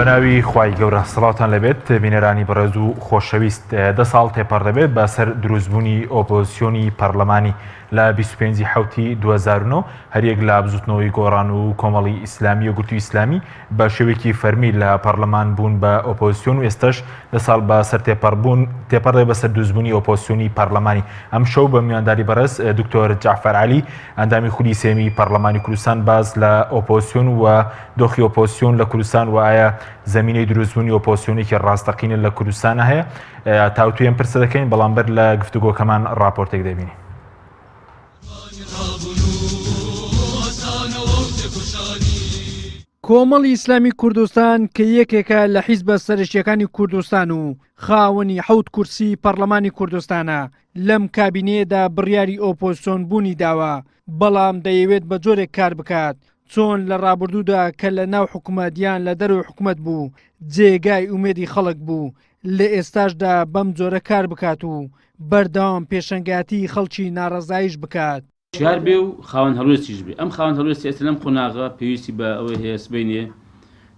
بەناوی خوای گەورە سڵاتان لەبێت بینەرانی بەڕێز و خۆشەویست. 10 ساڵ تێپەڕ دەبێت بەسەر دروستبوونی ئۆپۆزیسیۆنی پەرلەمانی لە 25 حوتی 2009 هەریەک لە بزوتنەوەی گۆڕان و کۆمەڵی ئیسلامی و گوتوی ئیسلامی بە شێوەیەکی فەرمی لە پەرلەمان بوون بە ئۆپۆزیسیۆن و ئێستاش 10 ساڵ بەسەر تێپەڕ بەسەر دروستبوونی ئۆپۆزیسیۆنی پەرلەمانی. ئەم شەو بە میوانداری بەڕێز دکتۆر جعفەر عەلی ئەندامی خودی سێمی پەرلەمانی کوردستان باز لە ئۆپۆزیسیۆن و دۆخی ئۆپۆزیسیۆن لە کوردستان و ئایا زمینەی دروستبوونی ئۆپۆزیسیۆنێکی ڕاستەقینە لە کوردستانە هەیە تاوتوێن پرسە دەکەین بەڵام بەر لە گفتوگۆکەمان ڕاپۆرتێک دەبینی. کۆمەڵی ئیسلامی کوردستان کە یەکێکە لە حیزبە سەرشیەکانی کوردستان و خاوەنی 7 کورسی پەرلەمانی کوردستانە لەم کابینەیەدا بڕیاری ئۆپۆزیسیۆن بوونی داوە، بەڵام دەیەوێت بە جۆرێک کار بکات چۆن لە ڕابردوودا کە لە ناو حکوومەتیان لە دەروی حکوومەت بوو جێگای ئومێدی خەڵک بوو لە ئێستاشدا بەم جۆرە کار بکات و بەردەوام پێشەنگاتی خەڵکی ناڕەزایش بکات. شار بێ و خاوەن هەڵوێستیش بێ. ئەم خاوەن هەڵوێستی ئێستا لەم قۆناغا پێویستی بە ئەوەی هەیە سبەینێ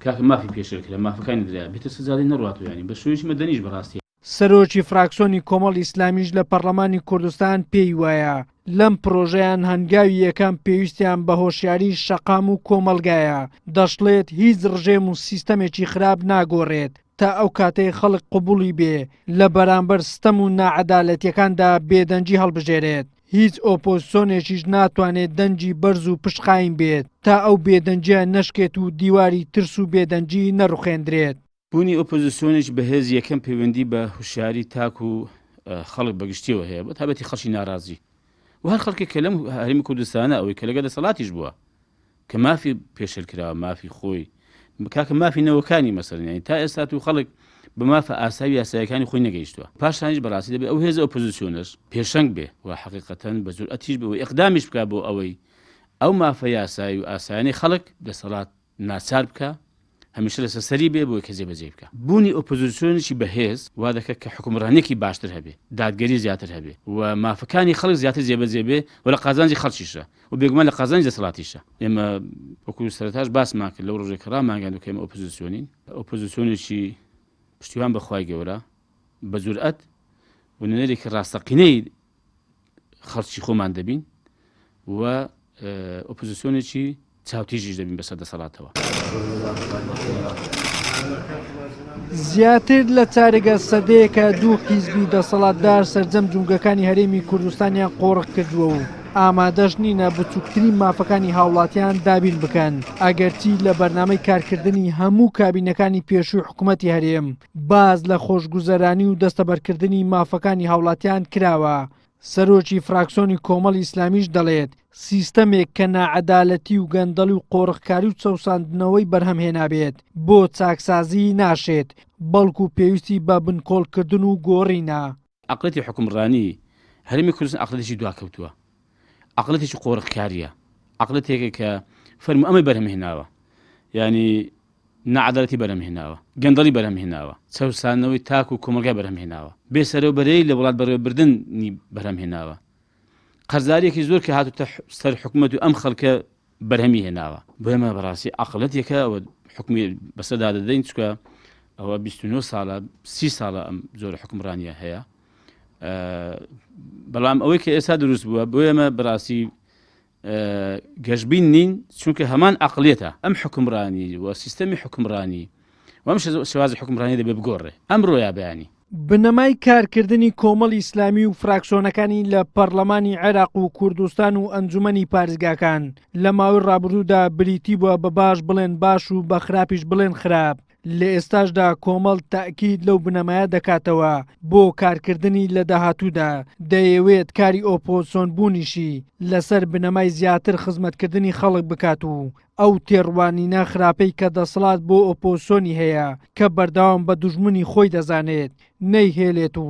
کاکە مافی پێشێکرا مافەکانی درا بێتە سزادەی نەڕاتوە ینی بە شوێژی مەدەنیش بەڕاستی. سەرۆکی فراکسیۆنی کۆمەڵی ئیسلامیش لە پەرلەمانی کوردستان پێی وایە لەم پرۆژەیان هەنگاوی یەکەم پێویستیان بە هۆشیاری شەقام و کۆمەلگایە، دەشڵێت هیچ ڕژێم و سیستەمێکی خراپ ناگۆڕێت تا ئەو کاتەی خەڵک قبوڵی بێ لە بەرامبەر ستەم و ناعەدالەتیەکاندا بێدەنجی هەڵبژێرێت. هیچ ئۆپۆزیسیۆنێکیش ناتوانێت دەنجی بەرز و پشقایم بێت تا ئەو بێدەنجیە نەشکێت و دیواری ترس و بێدەنجی نەڕوخێندرێت. بوونی ئۆپۆزیسیۆنێک بەهێز یەکەم پەیوەندی بە هوشیاری تاک و خەڵک بەگشتیەوە هەیە بە تابەتی خەڵکی ناڕازی و هەر خەڵکی کە لەم هەرێمی کوردستانە ئەوەی کە لەگە دەسەڵاتیش بووە کە مافی پێشێلکراوە مافی خۆی کاکە مافی نەوەکانی مەسەڵەن تا ئێستا و خەڵک بە مافە ئاساوی یاسایەکانی خۆی نەگەیشتووە. پاشانیش بەڕاستی دەبێت ئەو هێز ئۆپۆزیسیۆنەش پێشەنگ بێ و حەقیقەتەن بە جورئەتیش بێ و ئیقدامیش بکە بۆ ئەوەی ئەو مافە یاسایی و ئاسایانی خەڵک دەسەڵات ناچار بکە هەمیشە لەسەر سەری بێ بۆ کە جێبەجێ بکە. بوونی ئۆپۆزیسیۆنێکی بەهێز وا دەکات کە حکومڕانێکی باشتر هەبێ، دادگەری زیاتر هەبێ و مافەکانی خەڵک زیاتر جێبەجێ بێ و لە قازانجی خەڵکیشە و بێگومان لە قازانجی دەسەڵاتیشە. ئێمە وەکو سەرەتاش باسمان کرد لەو ڕۆژێک ڕامانگەاند و کە ئێمە ئۆپۆزیسیۆنین، ئۆپۆزیسیۆنێکی پشتیوان بەخوای گەورە بە جورئەت و نوێنەرێکی ڕاستەقینەی خەڵکی خۆمان دەبین و ئۆپۆزیسیۆنێکی چاوتیژیش دەبین بەسەر دەسەڵاتەوە. زیاتر لە چارەگە سەدەیەکە دوو حیزبی دەسەڵاتدار سەرجەم جومگەکانی هەرێمی کوردستانیان قۆڕق کردووە و ئامادەش نینە بچووکترین مافەکانی هاوڵاتیان دابین بکەن ئەگەرچی لە بەرنامەی کارکردنی هەموو کابینەکانی پێشووی حکوومەتی هەرێم باز لە خۆشگوزەرانی و دەستەبەرکردنی مافەکانی هاوڵاتیان کراوە. سەرۆکی فراکسیۆنی کۆمەڵی ئیسلامیش دەڵێت سیستەمێک کە ناعەدالەتی و گەندەڵی و قۆڕخکاری و چەوساندنەوەی بەرهەمهێنابێت بۆ چاکسازی ناشێت بەڵکو پێویستی بە بنکۆڵکردن و گۆڕینە. عەقڵەتی حکومڕانی هەرێمی کوردستان عەقڵەتێکی دواکەوتووە، عەقڵەتێکی قۆڕخکاریە، عەقڵەتێکە کە فەرمو ئەمەی بەرهەمهێناوە، ینی نەعەدالەتی بەرهەمهێناوە، گەندەڵی بەرهەمهێناوە، چەوساندنەوەی تاک و کۆمەلگای بەرهەمهێناوە، بێسەرەوبەرەی لە وڵات بەڕێوەبردننی بەرهەمهێناوە، قەرزاریەکی زۆر کە هاتوتە سەر حکوومەت و ئەم خەڵکە بەرهەمی هێناوە. بۆ ئێمە بەڕاستی عەقڵەتێکە ئەوە حکومی بەسەردا دەدەین چکە ئەوە 29 ساڵە 30 ساڵە ئەم زۆر حکومڕانیە هەیە. بەڵام ئەوەی کە ئێستا دروست بووە بۆ ئێمە بەڕاستی گەشتبین نین چونکە هەمان عەقڵێتە ئەم حکومڕانی و سیستەمی حکومڕانی و ئەم شێوازی حکومڕانی دەبێ بگۆڕێ ئەم ڕۆیا بەیانی. بنەمای کارکردنی کۆمەڵی ئیسلامی و فراکسیۆنەکانی لە پەرلەمانی عێراق و کوردستان و ئەنجومەنی پارێزگاکان لە ماوەی ڕابردوودا بریتی بووە بە باش بڵێن باش و بە خراپیش بڵێن خراپ. لە ئێستاشدا کۆمەڵ تاکید لەو بنەمایە دەکاتەوە بۆ کارکردنی لە داهاتوودا دەیەوێت کاری ئۆپۆزیسیۆن بوونیشی لەسەر بنەمای زیاتر خزمەتکردنی خەڵک بکات و ئەو تێڕوانینە خراپەی کە دەسەڵات بۆ ئۆپۆزیسیۆنی هەیە کە بەردەوام بە دوژمنی خۆی دەزانێت نەیهێلێت و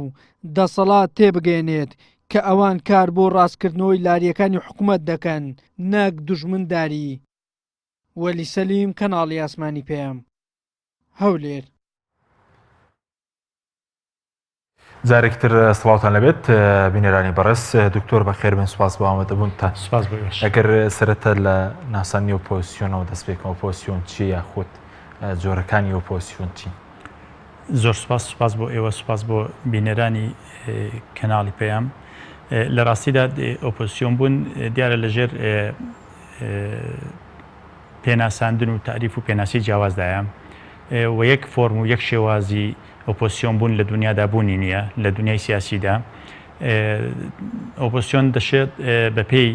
دەسەڵات تێبگەێنێت کە ئەوان کار بۆ ڕاستکردنەوەی لاریەکانی حکوومەت دەکەن نەک دوژمنداری. وەلی سەلیم کەناڵی ئاسمانی پێم هەولێر. جارێکتر سڵاوتان لەبێت بینەرانی بەڕێز دکتۆر بەخێر بن سوپاس بۆ ئامادەبوون تا سوپاس بەوێش. ئەگەر سەرەتا لە ناسانی ئۆپۆزیسیۆنەوە دەست پێکەوە ئۆپۆزیسیۆن چی یاخود جۆرەکانی ئۆپۆزیسیۆن چین؟ زۆر سوپاس بۆ ئێوە، سوپاس بۆ بینەرانی کەناڵی پێیان. لە ڕاستیدا ئۆپۆزیسیۆن بوون دیارە لەژێر پێناساندن و تعریف و پێناسی جیاوازدایە و یەک فۆرم و یەک شێوازی ئۆپۆزیسیۆن بوون لە دنیادا بوونی نییە لە دنیای سیاسیدا. ئۆپۆزیسیۆن دەشێت بەپێی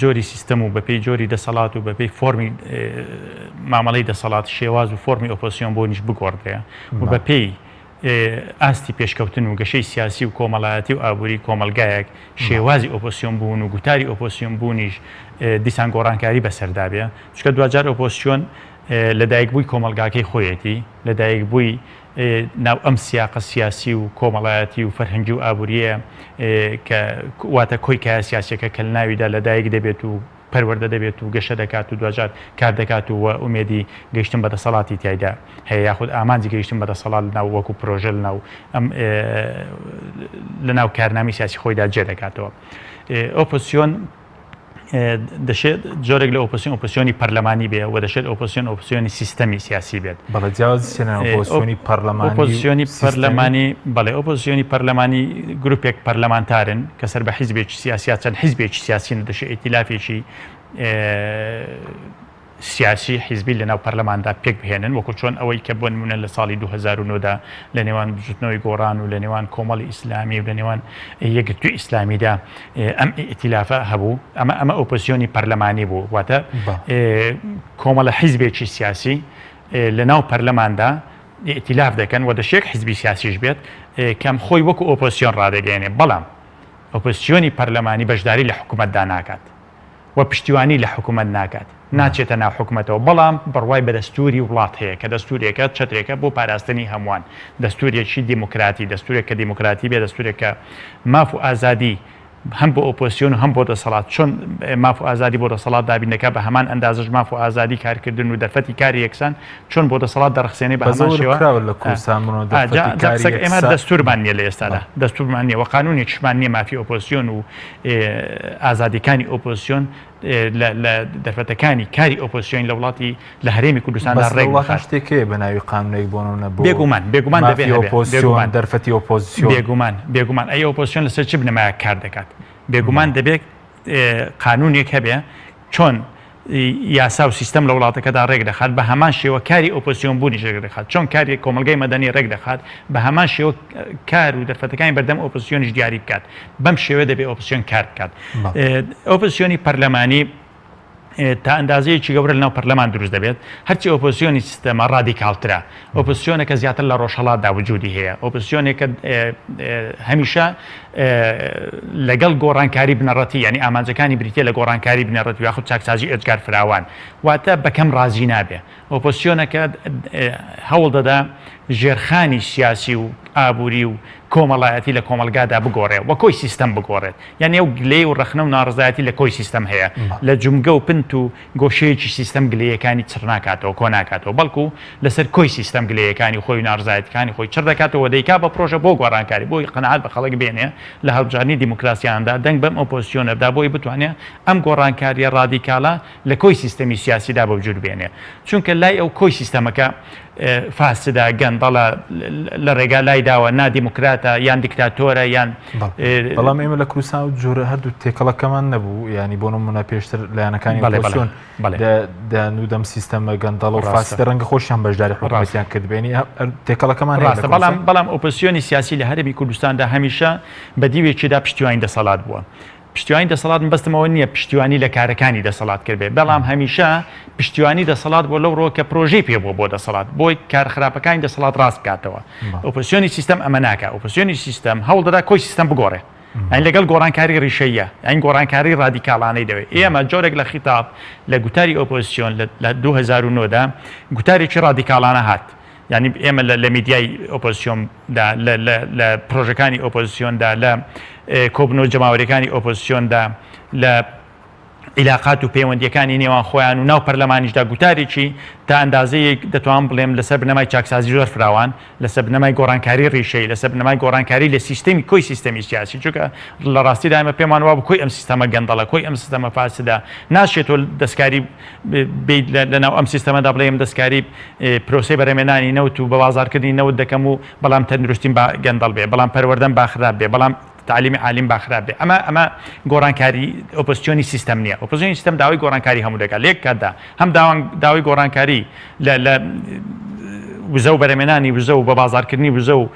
جۆری سیستەم و بەپێی جۆری دەسەڵات و بەپێی فۆرمی مامەڵەی دەسەڵات شێواز و فۆرمی ئۆپۆزیسیۆن بۆ نیش بگۆڕدرێ و بەپێی ئاستی پێشکەوتن و گەشەی سیاسی و کۆمەڵایەتی و ئابووری کۆمەلگایەک شێوازی ئۆپۆزیسیۆن بوون و گوتاری ئۆپۆزیسیۆن بوونیش دیسان گۆڕانکاری بەسەردابێ. چکە دوجار ئۆپۆزیسیۆن لەدایکبووی کۆمەلگاکەی خۆیەتی، لەدایکبووی ناو ئەم سیاقە سیاسی و کۆمەڵایەتی و فەرهەنگی و ئابووریە کە واتە کۆیکایە سیاسەکە کە لە ناویدا لەدایک دەبێت و پەروەردە دەبێت و گەشە دەکات و دوجار کار دەکات و ئومێدی گەیشتن بە دەسەڵاتی تایدا هەیە، یاخود ئامانجی گەیشتن بە دەسەڵات لەناو وەکو پرۆژە لەناو کارنامی سیاسی خۆیدا جێ دەکاتەوە. ئۆپۆزیسیۆن دەشێت جۆرێک لە ئۆپۆزیسیۆنی پەرلەمانی بێ و دەشێت ئۆپۆزیسیۆنی سیستەمی سیاسی بێت. بەڵێ ئۆپۆزیسیۆنی پەرلەمانی بەڵێ ئۆپۆزیسیۆنی پەرلەمانی گروپێک پەرلەمانتارن کە سەر بە حیزبێکی سیاسی چەند حیزبێکی سیاسی دەشێت ئیتیلافێکی سیاسی حیزبی لەناو پەرلەماندا پێک بهێنن، وەکو چۆن ئەوەی کە بۆ نمونە لە ساڵی 2009دا لە نێوان بژوتنەوەی گۆڕان و لە نێوان کۆمەڵی ئیسلامی و لە نێوان یەکگرتووی ئیسلامیدا ئەم ئیتیلافە هەبوو. ئەمە ئۆپۆزیسیۆنی پەرلەمانی بوو، واتە کۆمەڵە حیزبێکی سیاسی لەناو پەرلەماندا ئیتیلاف دەکەن و دەشێک حیزبی سیاسیش بێت کەم خۆی وەکو ئۆپۆزیسیۆن ڕادەگەێنێ، بەڵام ئۆپۆزیسیۆنی پەرلەمانی بەشداری لە حکوومەتدا ناکات و پشتیوانی لە حکوومەت ناکات، ناچێتە ناو حکوومەتەوە، بەڵام بڕوای بە دەستوری وڵات هەیە کە دەستورێکە چەترێکە بۆ پاراستنی هەمووان، دەستورێکی دیموکراتی، دەستورێک کە دیموکراتی بێ، دەستورێکە ماف و ئازادی هەم بۆ ئۆپۆزیسیۆن و هەم بۆ دەسەڵات، چۆن ماف و ئازادی بۆ دەسەڵات دابینەکە بە هەمان ئەندازش ماف و ئازادی کارکردن و دەرفەتی کاری یەکسان چۆن بۆ دەسەڵات دەرخسێنێ بە هەمان شێوە. ئێمە دەستورمان نیە لە ئێستادا، دەستورمان نیە و قانونێکیشمان نییە مافی ئۆپۆزیسیۆن و ئازادیەکانی ئۆپۆزیسیۆن لە دەرفەتەکانی کاری ئۆپۆزیسیۆن لە وڵاتی لە هەرێمی کوردستاندا ڕێک شتێکەیە بە ناوی قانونێک بۆنە بۆ بێگومان ئۆپۆزیسیۆن دەرفەتی ئۆپۆزیسیۆن بێگومان ئەی ئۆپۆزیسیۆن لەسەر چ بنەمایە کار دەکات، بێگومان دەبێت قانونێک هەبێ چۆن یاسا و سیستەم لە وڵاتەکەدا ڕێک دەخات بە هەمان شێوە کاری ئۆپۆزیسیۆن بوونیش ڕێک دەخات، چۆن کاری کۆمەلگای مەدەنی ڕێک دەخات بە هەمان شێوە کار و دەرفەتەکانی بەردەم ئۆپۆزیسیۆنیش دیاری بکات، بەم شێوە دەبێت ئۆپۆزیسیۆن کار بکات. ئۆپۆزیسیۆنی پەرلەمانی تا ئەندازەیەکی گەورە لەناو پەرلەمان دروست دەبێت، هەرچی ئۆپۆزیسیۆنی سیستەمە ڕادیکالترە، ئۆپۆزیسیۆنێکە زیاتر لە ڕۆژهەڵاتدا وجودی هەیە، ئۆپۆزیسیۆنێکە هەمیشە لەگەڵ گۆڕانکاری بنەڕەتی، یعنی ئامانجەکانی بریتە لە گۆڕانکاری بنەڕەتی یاخود چاکسازی ئەجگار فراوان، واتە بەکەم ڕازی نابێ. ئۆپۆزیسیۆنەکە هەوڵ دەدا ژێرخانی سیاسی و ئابووری و کۆمەڵایەتی لە کۆمەلگادا بگۆڕێ و کۆی سیستەم بگۆڕێت، یعنی ئەو گلەی و ڕخنە و ناڕزایەتی لە کۆی سیستەم هەیە، لە جومگە و پنت و گۆشەیەکی سیستەم گلەیەکانی چڕ ناکاتەوە، کۆ ناکاتەوە، بەڵکو لەسەر کۆی سیستەم گلەیەکانی خۆی و ناڕزایەتەکانی خۆی چڕ دەکاتەوە، دەیکا بە پرۆژە بۆ گۆڕانکاری بۆی قەنەعات بە خەڵک بێنێ لە هەڵبژارنی دیموکراسیاندا دەنگ بەم ئۆپۆزیسیۆنەدا بۆی بتوانێت ئەم گۆڕانکاریە ڕادیکالە لە کۆی سیستەمی سیاسیدا بەوجود بێنێ، چونکە لای ئەو کۆی سیستەمەکە فاسدا گەندەڵە لە ڕێگا لای داوە نادیموکراتە یان دیکتاتۆرە یان بەڵام ئێمە لە کوردستان و جۆرە هەردوو تێکەڵەکەمان نەبوو، ینی بۆ نمونە پێشتر لایەنەکانی ئۆپۆزیسیۆن دەنوودەم سیستەمە گەندەڵ و فاسدە ڕەنگە خۆشیان بەشداری حکوومەتیان کردبێنی تێکەڵەکەمان ڕاستە، بەڵام ئۆپۆزیسیۆنی سیاسی لە هەرێمی کوردستاندا هەمیشە بە دیوێکیدا پشتیوانی دەسەڵات بووە. پشتیوانی دەسەڵات بەستمەوە نییە پشتیوانی لە کارەکانی دەسەڵات کردبێ، بەڵام هەمیشە پشتیوانی دەسەڵات بۆ لەو ڕۆ کە پرۆژەی پێ بۆ دەسەڵات بۆی کارخراپەکانی دەسەڵات ڕاست بکاتەوە. ئۆپۆزیسیۆنی سیستەم ئەمە ناکە، ئۆپۆزیسیۆنی سیستەم هەوڵ دەدا کۆی سیستەم بگۆڕێ، ئەین لەگەڵ گۆڕانکاری ڕیشەیە، ئەین گۆڕانکاری ڕادیکاڵانەی دەوێت. ئێمە جۆرێک لە خیتاب لە گوتاری ئۆپۆزیسیۆن لە 2009دا گوتارێکی ڕادیکاڵانە هات، یعنی ئێمە لە میدیای ئۆپۆزیسیۆندا لە پرۆژەکانی ئۆپۆزیسیۆندا لە کۆبنەوە جەماوەریەکانی ئۆپۆزیسیۆندا لە عیلاقات و پەیوەندیەکانی نێوان خۆیان و ناو پەرلەمانیشدا گوتارێکی تا ئەندازەیەک دەتوان بڵێم لەسەر بنەمای چاکسازی زۆر فراوان لەسەر بنەمای گۆڕانکاری ڕیشەی لەسەر بنەمای گۆڕانکاری لە سیستەمی کۆی سیستەمی سیاسی چونکە لە ڕاستیدا ئێمە پێمان وا بوو کۆی ئەم سیستەمە گەندەڵە کۆی ئەم سیستەمە فاسدە ناشێتۆ دەستکاری بیت لەناو ئەم سیستەمەدا بڵێم دەستکاری پرۆسی بەرهەمێنانی نەوت و بە بازارکردنی نەوت دەکەم و بەڵام تەندروستیم با گەندەڵ بێ بەڵام پەروەردەم باخراب بێ بەڵام تعلیمی عالیم باخراب بێ ئەمە گۆڕانکاری ئۆپۆزیسیۆنی سیستەم نییە ئۆپۆزیسیۆنی سیستەم داوای گۆڕانکاری هەموو دەکات لێک کاتدا هەم داوای گۆڕانکاری لە وزە و بەرهەمێنانی وزە و بە بازارکردنی وزە و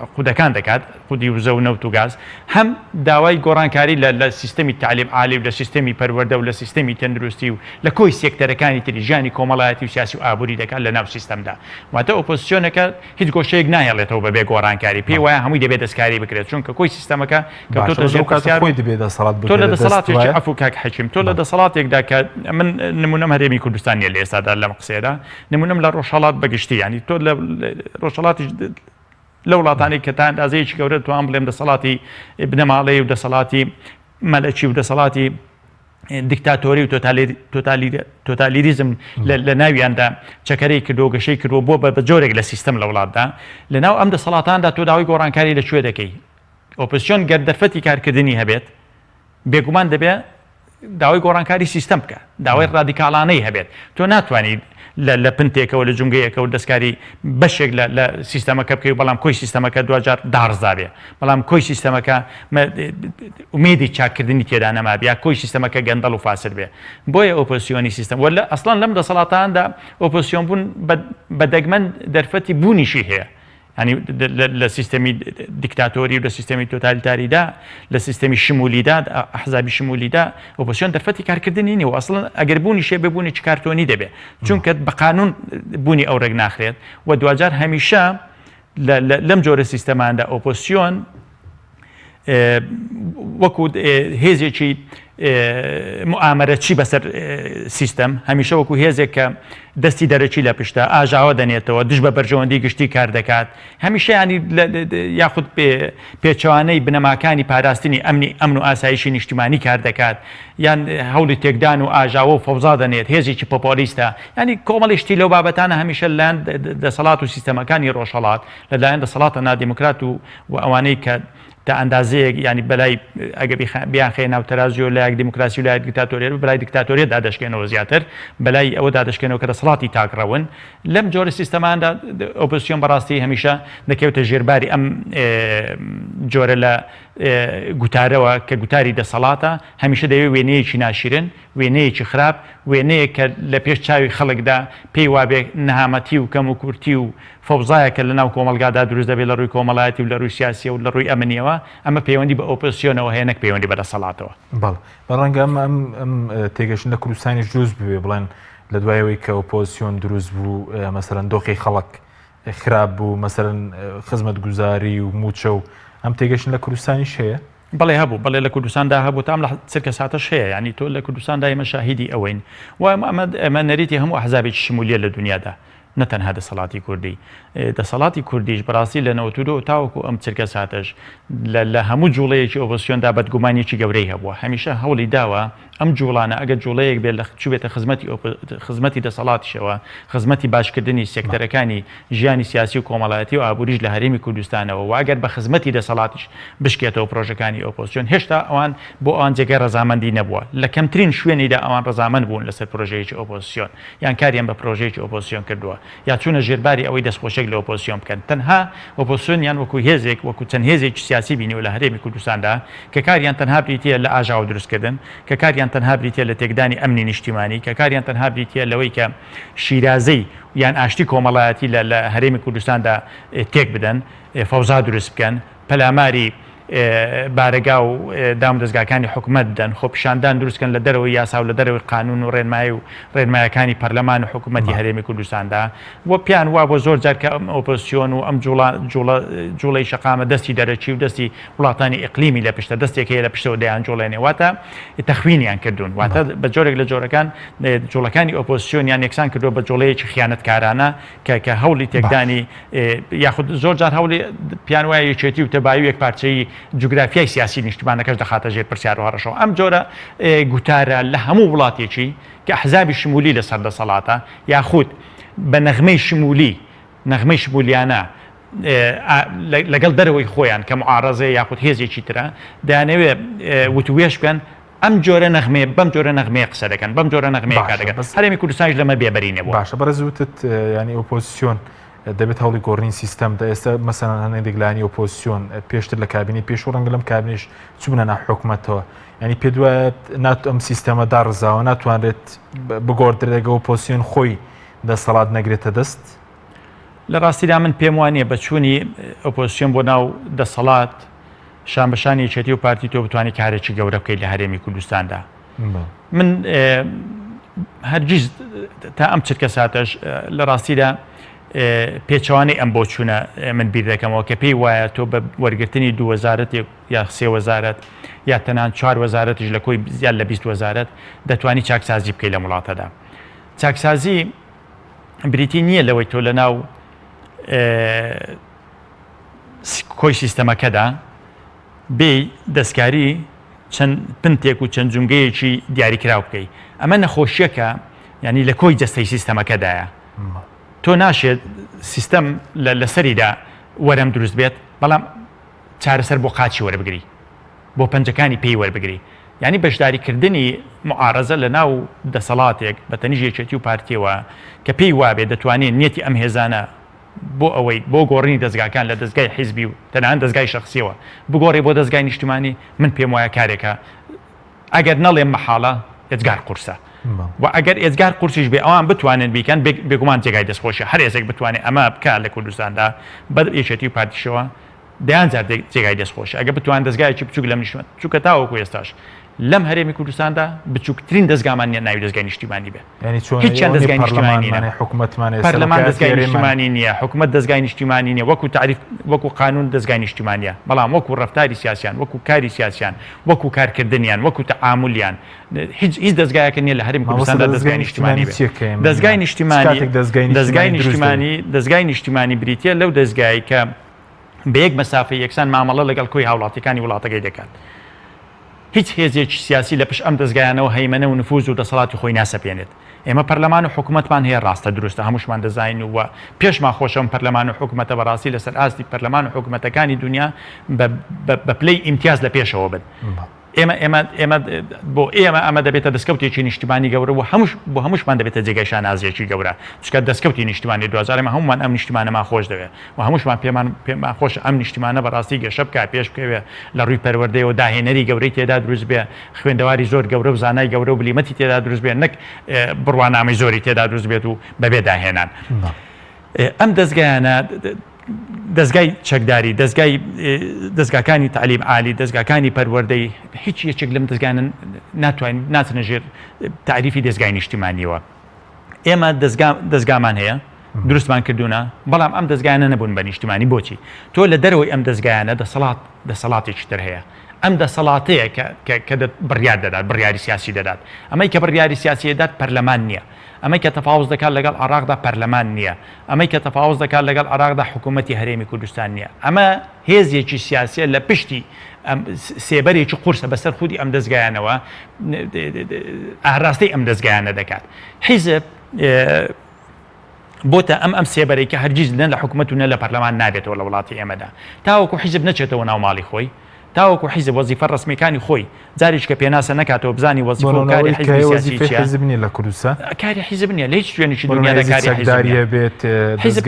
عقودەکان دەکات عقودی وزە و نەوت و گاز هەم داوای گۆڕانکاری لە سیستەمی تعلیم عالی و لە سیستەمی پەروەردە و لە سیستەمی تەندروستی و لە کۆی سێکتەرەکانی تری ژیانی کۆمەڵایەتی و سیاسی و ئابووری دەکات لە ناو سیستەمدا واتە ئۆپۆزیسیۆنەکە هیچ گۆشەیەک نایەڵێتەوە بەبێ گۆڕانکاری پێی وایە هەمووی دەبێت دەستکاری بکرێت چونکە کۆی سیستەمەکە کەوتۆتە ژێر تۆ لە دەسەڵاتێکی عەفو کاک حەکیم تۆ لە دەسەڵاتێکدا کە من نمونەم هەرێمی کوردستانیە لە ئێستادا لەم قسەیەدا نمونەم لە ڕۆژهەڵات بەگشتی ینی تۆ لە ڕۆژهەڵاتی لە وڵاتانی کە تا ئەندازەیەکی گەورە توان بڵێم دەسەڵاتی بنەماڵەیی و دەسەڵاتی مەلەکی و دەسەڵاتی دیکتاتۆری و تۆتالیریزم لە ناویاندا چەکەرەی کردو گەشەی کردو بۆ بە جۆرێک لە سیستەم لە وڵاتدا لەناو ئەم دەسەڵاتاندا تۆ داوای گۆڕانکاری لەکوێ دەکەی ئۆپۆزیسیۆن گەر دەرفەتی کارکردنی هەبێت بێگومان دەبێت داوای گۆڕانکاری سیستەم بکە داوای ڕادیکاڵانەی هەبێت تۆ ناتوانیت لە پنتێکەوە لە جونگەیەکەوە دەستکاری بەشێک لە سیستەمەکە بکەی بەڵام کۆی سیستەمەکە دوجار دارزابێ بەڵام کۆی سیستەمەکە ئومێدی چاکردنی تێدا نەما یا کۆی سیستەمەکە گەندەڵ و فاسد بێ بۆیە ئۆپۆزیسیۆنی سیستەم وە ئەسڵان لەم دەسەڵاتاندا ئۆپۆزیسیۆن بوون بە دەگمەن دەرفەتی بوونیشی هەیە ینی لە سیستەمی دیکتاتۆری و لە سیستەمی تۆتالیتاریدا لە سیستەمی شمولیدا ئەحزابی شمولیدا ئۆپۆزیسیۆن دەرفەتی کارکردنی نیە و ئەسڵەن ئەگەر بوونی شێ ببوونی چ کارتۆنی دەبێت چونکە بە قانون بوونی ئەو ڕێک ناخرێت و دوجار هەمیشە لەم جۆرە سیستەماندا ئۆپۆزیسیۆن وەکو هێزێکی موامەرەچی بەسەر سیستەم هەمیشە وەکو هێزێک کە دەستی دەرەچی لە پشتە ئاژاوە دەنێتەوە دژ بە بەرژەوەندی گشتی کار دەکات هەمیشە ینی یاخود پێچەوانەی بنەماکانی پاراستنی ئەمن و ئاسایشی نیشتیمانی کار دەکات یان هەوڵی تێکدان و ئاژاوە و فەوزا دەنێت هێزێکی پۆپۆلیستە ینی کۆمەڵیشتی لەو بابەتانە هەمیشە لەلایەن دەسەڵات و سیستەمەکانی ڕۆژهەڵات لەلایەن دەسەڵاتە نادیموکرات و ئەوانەی کە تا ئەندازەیەک ینی بەلای ئەگە بیان خێ ناو تەرازی و لایەک دیموکراسی و لای دیکتاتۆریە و بەلای دیکتاتۆریە دادەشکێنەوە زیاتر بەلای ئەوە دادەشکێنەوە کە دەسەڵاتی تاکڕەون لەم جۆرە سیستەماندا ئۆپۆزیسیۆن بەڕاستی هەمیشە دەکەوتە ژێرباری ئەم جۆرە لە گوتارەوە کە گوتاری دەسەڵاتە هەمیشە دەوێت وێنەیەکی ناشرن وێنەیەکی خراپ وێنەیە کە لە پێش چاوی خەڵکدا پێی وابێ نەهامەتی و کەم و کورتی و فەوزایەکە لە ناو کۆمەلگادا دروست دەبێت لە ڕووی کۆمەڵایەتی و لە ڕووی سیاسی و لە ڕووی ئەمنیەوە ئەمە پەیوەندی بە ئۆپۆزیسیۆنەوە هەیە نەک پەیوەندی بە دەسەڵاتەوە بەڵێ بەڕەنگە ئەم تێگەشتن لە کوردستانی دروست بوێ بڵێن لە دوایەوەی کە ئۆپۆزیسیۆن دروست بوو مەسەرەن دۆخی خەڵک خراپ بوو مەسەرەن خزمەتگوزاری و موچە و ئەم تێگەشتن لە کوردستانیش هەیە بەڵێ هەبوو بەڵێ لە کوردستاندا هەبوو تام لە چرکە ساتەش هەیە ینی تۆ لە کوردستاندا ئێمە شاهیدی ئەوەین و ئەمە نەریتی هەموو ئەحزابێکی شمولیە لە دنیادا نەتەنها دەسەڵاتی کوردی دەسەڵاتی کوردیش بەڕاستی لە 92 تاوەکو ئەم چرکە ساتەش لە هەموو جوڵەیەکی ئۆپۆزیسیۆندا بەدگومانیی گەورەی هەبووە هەمیشە هەوڵی داوە ئەم جوڵانە ئەگەر جوڵەیەک بێت لە چوبێتە خزمەتی دەسەڵاتیشەوە خزمەتی باشکردنی سێکتەرەکانی ژیانی سیاسی و کۆمەڵایەتی و ئابووریش لە هەرێمی کوردستانەوە واگەر بە خزمەتی دەسەڵاتیش بشکێتەوە پرۆژەکانی ئۆپۆزیسیۆن هێشتا ئەوان بۆ ئەوان جێگەی ڕەزامەندی نەبووە لە کەمترین شوێنیدا ئەوان ڕەزامەند بوون لەسەر پرۆژەیەکی ئۆپۆزیسیۆن یان کاریان بە پرۆژەیەکی ئۆپۆزیسیۆن کردووە یا چوونە ژێرباری ئەوەی دەستخۆشێک لە ئۆپۆزیسیۆن بکەن تەنها ئۆپۆزیسیۆن یان وەکو هێزێک وەکو چەند هێزێکی سیاسی بینیوە لە هەرێمی کوردستاندا کە کاریان تەنها بریتیە لە ئاژاوە دروستکردن کە کاریان تەنها بریتیە لە تێکدانی ئەمنی نیشتیمانی کە کاریان تەنها بریتیە لەوەی کە شیرازەی یان ئاشتی کۆمەڵایەتی لە هەرێمی کوردستاندا تێک بدەن فەوزا دروست بکەن پەلاماری بارەگا و دام دەستگاکانی حکومەت بدەن خۆ پیشاندان دروستکەن لە دەرەوەی یاسا و لە دەرەوەی قانون و ڕێنمایەکانی پەرلەمان و حکوومەتی هەرێمی کوردستاندا وە پیان وا بۆ زۆر جار کە ئەم ئۆپۆزیسیۆن و ئەم جوڵەی شەقامە دەستی دەرەچی و دەستی وڵاتانی ئیقلیمی لە پشتە دەستێک هەیە لە پشتەوە دەیان جوڵێنێ واتە تەخوینیان کردوون واتە بە جۆرێک لە جۆرەکان جوڵەکانی ئۆپۆزیسیۆنیان یەکسان کردووە بە جوڵەیەکی خیانەتکارانە کە هەوڵی تێکدانی یاخود زۆر جار هەوڵی پیان وایە یەکێتی و تەبایی و یەکپارچەیی جوگرافیای سیاسی نیشتیمانەکەش دەخاتە ژێر پرسیار و هەڕەشەوە ئەم جۆرە گوتارە لە هەموو وڵاتێکی کە ئەحزابی شمولی لەسەر دەسەڵاتە یاخود بە نەغمەی شمولیانە لەگەڵ دەرەوەی خۆیان کە معارەزە یاخود هێزێکی ترە دەیانەوێت وتوێش بکەن ئەم جۆرە نەغمێ بەم جۆرە نەغمەیە قسە دەکەن بەم جۆرە نەغمەیە کار دەکەن هەرێمی کوردستانیش لەمە بێبەرینەوە باشە بەرەزوتت ینی ئۆپۆزیسیۆن دەبێت هەوڵی گۆڕین سیستەمدا ئێستا مەسەن هەندێک لایانی ئۆپۆزیسیۆن پێشتر لە کابینی پێش و ڕەنگە لەم کابینیش چوونە ناو حکوومەتەوە ینی پێ دوایە ئەم سیستەمە داڕزاوە ناتوانرێت بگۆڕدرێگە ئۆپۆزیسیۆن خۆی دەسەڵات نەگرێتە دەست لە ڕاستیدا من پێم وانە بەچوونی ئۆپۆزیسیۆن بۆ ناو دەسەڵات شانبەشانی یەکێتی و پارتی تۆ بتوانێت کارێکی گەورە بکەیت لە هەرێمی کوردستاندا من هەرگیز تا ئەم چرکە ساتەش لە ڕاستیدا پێچوانەی ئەم بۆ چوونە من بیر دەکەمەوە کە پێی وایە تۆ بە وەرگرتنی 2 وەزارەت یا 3 وەزارەت یا تەنان 4 وەزارەتیش لە کۆی زیاد لە 20 وەزارەت دەتوانی چاکسازی بکەیت لە وڵاتەدا چاکسازی بریتی نییە لەوەی تۆ لە ناو کۆی سیستەمەکەدا بێ دەستکاری چەند پنتێک و چەند جونگەیەکی دیاریکراو بکەیت ئەمە نەخۆشیەکە ینی لە کۆی جەستەی سیستەمەکەدایە تۆ ناشێت سیستەم لەسەریدا وەرەم دروست بێت بەڵام چارەسەر بۆ قاچی وەربگری بۆ پەنجەکانی پێی وەربگری ینی بەشداریکردنی معارەزە لە ناو دەسەڵاتێک بە تەنیژ یەکێتی و پارتیەوە کە پێی وابێت دەتوانێت نیەتی ئەم هێزانە بۆ ئەوەی بۆ گۆڕینی دەستگاکان لە دەستگای حیزبی و تەنان دەستگای شخصیەوە بگۆڕێ بۆ دەستگای نیشتیمانی من پێم وایە کارێکە ئەگەر نەڵێم مەحاڵە ئێجگار قورسە و ئەگەر ئێجگار قورسیش بێ ئەوان بتوانن بیکەن بێگومان جێگای دەستخۆشە هەر ێزێک بتوانێت ئەمە بکات لە کوردستاندا بە یەکێتی و پارتیشەوە دەیانجار جێگای دەستخۆشە ئەگە بتوان دەستگایکی بچوک لەم نیشتیمانی چووکە تاوەکو ئێستاش لەم هەرێمی کوردستاندا بچووکترین دەستگامان نیە ناوی دەستگای نیشتیمانی بێ هیچیان دەستگای نیشتیمانی پەرلەمان دەستگای نیشتیمانی نییە حکوومەت دەستگای نیشتیمانی نیە وەکو تعریف وەکو قانون دەستگای نیشتیمانیە بەڵام وەکو ڕەفتاری سیاسیان وەکو کاری سیاسیان وەکو کارکردنیان وەکو تەعاملیان هیچ دەستگایەکە نیە لە هەرێمی کوردستاندا دەستگای نیشتیمانی دەستگای نیشتیمانی دەستگای نیشتیمانی بریتە لەو دەستگای کە بە یەک مەسافەی یەکسان مامەڵە لەگەڵ کۆی هاوڵاتیەکانی وڵاتەکەی دەکات هیچ هێزێکی سیاسی لە پشت ئەم دەستگایانەوە هەیمەنە و نفوذ و دەسەڵاتی خۆی ناسەپێنێت ئێمە پەرلەمان و حکوومەتمان هەیە ڕاستە دروستە هەمووشمان دەزانین و پێشمان خۆشەم پەرلەمان و حکوومەتە بەڕاستی لەسەر ئاستی پەرلەمان و حکوومەتەکانی دنیا بە پلەی ئیمتیاز لە پێشەوە بن ئێمە بۆ ئێمە ئەمە دەبێتە دەستکەوتێکی نیشتیمانی گەورە و بۆ هەمووشمان دەبێتە جێگای شانازیەکی گەورە چکە دەستکەوتی نیشتیمانی 2000 هەمومان ئەم نیشتیمانەمان خۆش دەوێت و هەمووشمان پێمان خۆش ئەم نیشتیمانە بەڕاستی گەشە بکات پێش بکەوێت لە ڕووی پەروەردەیەوە داهێنەری گەورەی تێدا دروست بێ خوێندەواری زۆر گەورە و زانای گەورە و بلیمەتی تێدا دروست بێت نەک بڕوانامەی زۆری تێدا دروست بێت و بەبێ داهێنان ئەم دەستگایانە دەستگای چەکداری دەستگاکانی تعلیم عالی دەستگاکانی پەروەردەی هیچ یەکێک لەم دەستگایانە ناتوانین ناچنە ژێر تعریفی دەستگای نیشتیمانیەوە ئێمە دەستگامان هەیە دروستمان کردوونە بەڵام ئەم دەستگایانە نەبوون بە نیشتیمانی بۆچی تۆ لە دەرەوەی ئەم دەستگایانە دەسەڵاتێکی تر هەیە ئەم دەسەڵاتەیە کە بڕیار دەدات بڕیاری سیاسی دەدات ئەمەی کە بڕیاری سیاسی دەدات پەرلەمان نییە ئەمەی کە تەفاوز دەکات لەگەڵ عێراقدا پەرلەمان نییە ئەمەی کە تەفاوز دەکات لەگەڵ عێراقدا حکوومەتی هەرێمی کوردستان نییە ئەمە هێزێکی سیاسیە لە پشتی سێبەرێکی قورسە بەسەر خودی ئەم دەستگایانەوە ئاراستەی ئەم دەستگایانە دەکات حیزب بۆتە ئەم سێبەرەی کە هەرگیز نە لە حکوومەت و نە لە پەرلەمان نابێتەوە لە وڵاتی ئێمەدا تاوەکو حیزب نەچێتەوە ناو ماڵی خۆی تاوەکو حیزب وەزیفە ڕسمیەکانی خۆی جاریش کە پێناسە نەکاتەوە بزانی وەزیفە کاری حیزب حیزب نیە لە کوردستان کاری حیزب نیە لە هیچ شوێنێکی دنیادا کاری حیزب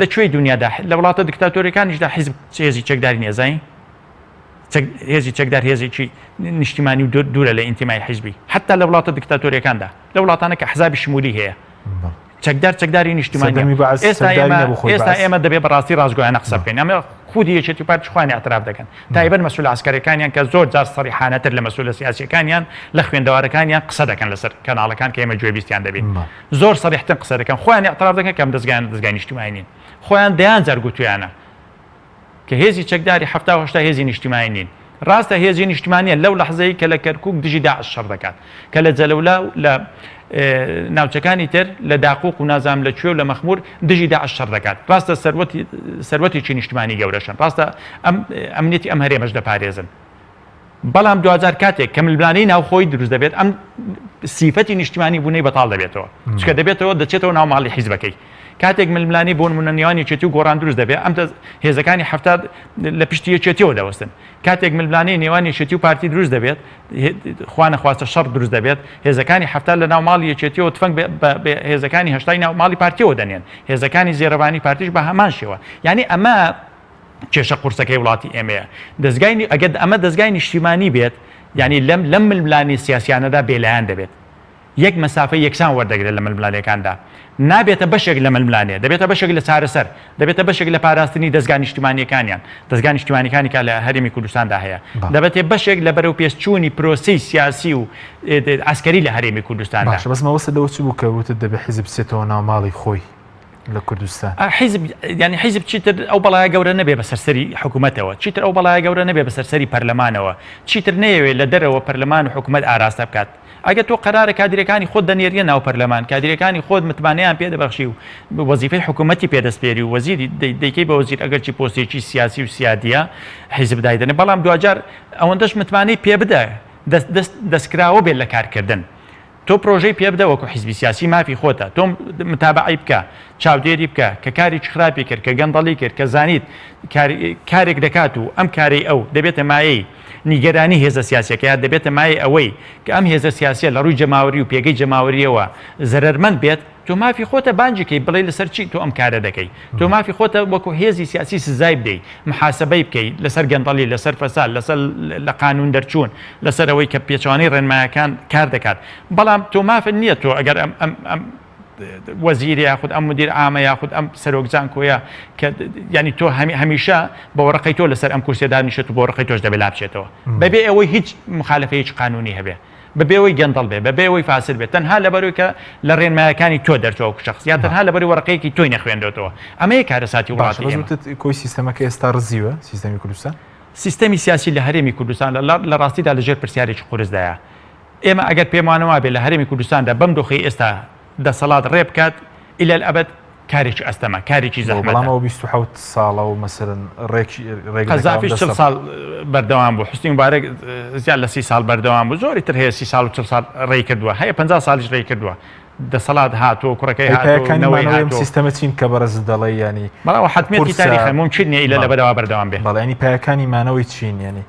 لەکوێی دنیادا لە وڵاتە دیکتاتۆریەکانیشدا حیزب هێزی چەکداری نیە زین هێزی چەکدار هێزێکی نیشتیمانی و دوورە لە ئینتیمای حیزبی حتا لە وڵاتە دیکتاتۆریەکاندا لە وڵاتانە کە حزابی شمولی هەیە چەکداری نیشتیمانی ئێستا ئێمە دەبێت بەڕاستی ڕازگۆیانە قسە بکەین ئەمە خودی یەکێتی و پارتی خوانی اعتراف دەکەن تایبەت مەسئول عسکەرەکانیان کە زۆر جار سەریحانەتر لە مەسئول سیاسیەکانیان لە خوێندەوارەکانیان قسە دەکەن لەسەر کەناڵەکان کە ئێمە گوێبیستیان دەبین زۆر سەریحتر قسە دەکەن خۆیان اعتراف دەکەن کە ئەم دەستگای نیشتیمانی نین خۆیان دەیان جار گوتویانە کە هێزی چەکداری 70 هێزی نیشتیمانی نین ڕاستە هێزی نیشتیمانیە لەو لەحزەی کە لە کەرکووک دژی داعش شەڕ دەکات کە لە جەلەولا لە ناوچەکانی تر لە داقوق و نازام لە کوێ و لە مەخمور دژی داعش شەڕ دەکات ڕاستە سەروەتێکی نیشتیمانی گەورەشن ڕاستە ئەمنیەتی ئەم هەرێمەش دەپارێزن بەڵام 2000 کاتێک کە ململانەی ناوخۆی دروست دەبێت ئەم سیفەتی نیشتیمانی بوونەی بەتاڵ دەبێتەوە چکە دەبێتەوە دەچێتەوە ناو ماڵی حیزبەکەی کاتێک ململانی بۆ نمونە نێوانی چێتی و گۆڕان دروست دەبێت ئەم هێزەکانی هەفتاد لە پشتی یەکێتیەوە دەوەستن کاتێک ململانی نێوانی یەکێتی و پارتی دروست دەبێت خوا نەخواستە شەڕ دروست دەبێت هێزەکانی هەفتاد لە ناو ماڵی یەکێتیەوە تفەنگ بە هێزەکانی هەشتای ناو ماڵی پارتیەوە دەنێن هێزەکانی زێڕەوانی پارتیش بە هەمان شێوە یعنی ئەمە کێشە قورسەکەی وڵاتی ئێمەیە ئەگەر ئەمە دەستگای نیشتیمانی بێت ینی لەم ململانی سیاسیانەدا بێلایەن دەبێت یەک مەسافە یەکسان وەردەگرێت لە ململانەکاندا نابێتە بەشێک لە ململانێ دەبێتە بەشێک لە چارەسەر دەبێتە بەشێک لە پاراستنی دەستگای نیشتیمانیەکانیان دەستگای نیشتیمانیەکانی کە لە هەرێمی کوردستاندا هەیە دەبێتێ بەشێک لە بەرەو پێشچوونی پرۆسی سیاسی و ئاسکەری لە هەرێمی کوردستاندا باشە بەس مەوەسە لەوە چ بوو کە وتت دەبێت حیزب بچێتەوە ناو ماڵی خۆی لە کوردستان ینی حیزب چیتر ئەو بەڵایە گەورە نەبێ بە سەرسەری حکوومەتەوە چیتر ئەو بەڵایە گەورە نەبێ بە سەرسەری پەرلەمانەوە چیتر نەیەوێت لە دەرەوە پەرلەمان و حکوومەت ئاراستە بکات ئەگە تۆ قرارە کادرەکانی خۆت دەنێریە ناو پەرلەمان کادرەکانی خۆت متمانەیان پێ دەبەخشی و وەزیفەی حکوومەتی پێدەستپێری و وەزیری دەیکەی بە وەزیر ئەگەرچی پۆستێکی سیاسی و سیادیە حیزب دایدەنێ بەڵام دوجار ئەوەندەش متمانەی پێ بدە دەستکراوە بێت لە کارکردن تۆ پرۆژەی پێ بدە وەکو حیزبی سیاسی مافی خۆتە تۆ متابعی بکە چاودێری بکە کە کاری خراپی کرد کە گەندەڵی کرد کە زانیت کارێک دەکات و ئەم کارەی ئەو دەبێتە مایەی نیگەرانی هێزە سیاسەکە دەبێتە مای ئەوەی کە ئەم هێزە سیاسە لە ڕووی جەماوەری و پێگەی جەماوەریەوە زەرمەند بێت تۆ مافی خۆتە بانجیکەی بڵێ لەسەر چی تۆ ئەم کارە دەکەی تۆ مافی خۆتە وەکو هێزی سیاسی سزای بدەیت محاسبەی بکەیت لەسەر گەندەڵی لەسەر فەساد لەسەر لە قانون دەرچوون لەسەر ئەوەی کە پێچوانەی ڕێنمایەکان کار دەکات بەڵام تۆ مافن نییە تۆ ئەگەر ئەم وەزیری یاخود ئەم مدیر ئامە یاخود ئەم سەرۆکجان کۆیە کە ینی تۆ هەمیشە بە وەڕقەی تۆ لەسەر ئەم کورسێدا نیشێت و بۆ وەڕقەی تۆش دەبێت لابچێتەوە بەبێ ئەوەی هیچ مخالفەیەکی قانونی هەبێ بەبێەوەی گەندەڵ بێ بەبێەوەی فاسد بێت تەنها لەبەروی کە لە ڕێنمایەکانی تۆ دەرچەوە شخص یا تەنها لەبەری وەڕقەیەکی تۆی نەخوێندێتەوە ئەمەیە کارەساتی وڵاتی کۆی سیستەمەکە ئێستا ڕزیوە سیستەمی کوردستان سیستەمی سیاسی لە هەرێمی کوردستان لە ڕاستیدا لەژێر پرسیارێکی قورسدایە ئێمە ئەگەر پێمانەوە بێت لە هەرێمی کوردستاندا بەم دۆخی ئێستا دەسەڵات ڕێ بکات ئیلە ئەبد کارێکی ئەستەمە کارێکی زەحمەتە بەڵامەوە 27 ساڵە و مەسەرەن قەزافی 40 ساڵ بەردەوام بوو حسنی مبارەک زیاد لە 30 ساڵ بەردەوام بوو زۆری تر هەیە 30 ساڵ و 40 ساڵ ڕێی کردووە هەیە 50 ساڵیش ڕێی کردووە دەسەڵات هاتووە کوڕەکەی هاتووە سیستەمە چین کە بەرز دەڵێ ینی بەڵاوە حتمێتی تاریخە ممکن نیە ئیلە لەبەرەوە بەردەوام بێ بەڵێنی پایەکانی مانەوەی چین ینی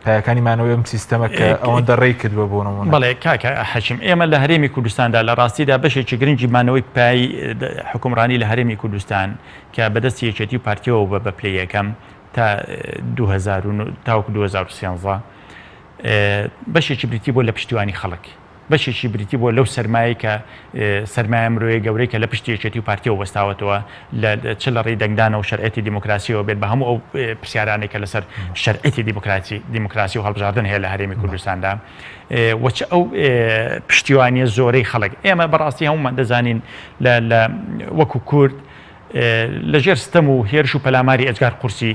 پایەکانی مانەوەی ئەم سیستەمە کە ئەوەندە ڕێی کردووە بۆ نمونە بەڵێ کاکە حەشیم ئێمە لە هەرێمی کوردستاندا لە ڕاستیدا بەشێکی گرنگی مانەوەی پای حکومڕانی لە هەرێمی کوردستان کە بەدەستی یەکێتی و پارتیەوە بە پلەی یەکەم تا 2000 تاوەکو 2013 بەشێکی بریتی بۆ لە پشتیوانی خەڵک بەشێکی بریتی بۆ لەو سەرمایە کە سەرمایە مرۆیە گەورەی کە لە پشتی یەکێتی و پارتیەوە وەستاوەتەوە چ لە ڕێی دەنگدانە و شەرعەتی دیموکراسیەوە بێت بە هەموو ئەو پرسیارانێک کە لەسەر شەرعەتی دیموکراسی و هەڵبژاردن هەیە لە هەرێمی کوردستاندا وەچ ئەو پشتیوانیە زۆرەی خەڵک ئێمە بەڕاستی هەمومان دەزانین وەکو کورد لەژێر ستەم و هێرش و پەلاماری ئەجگار قورسی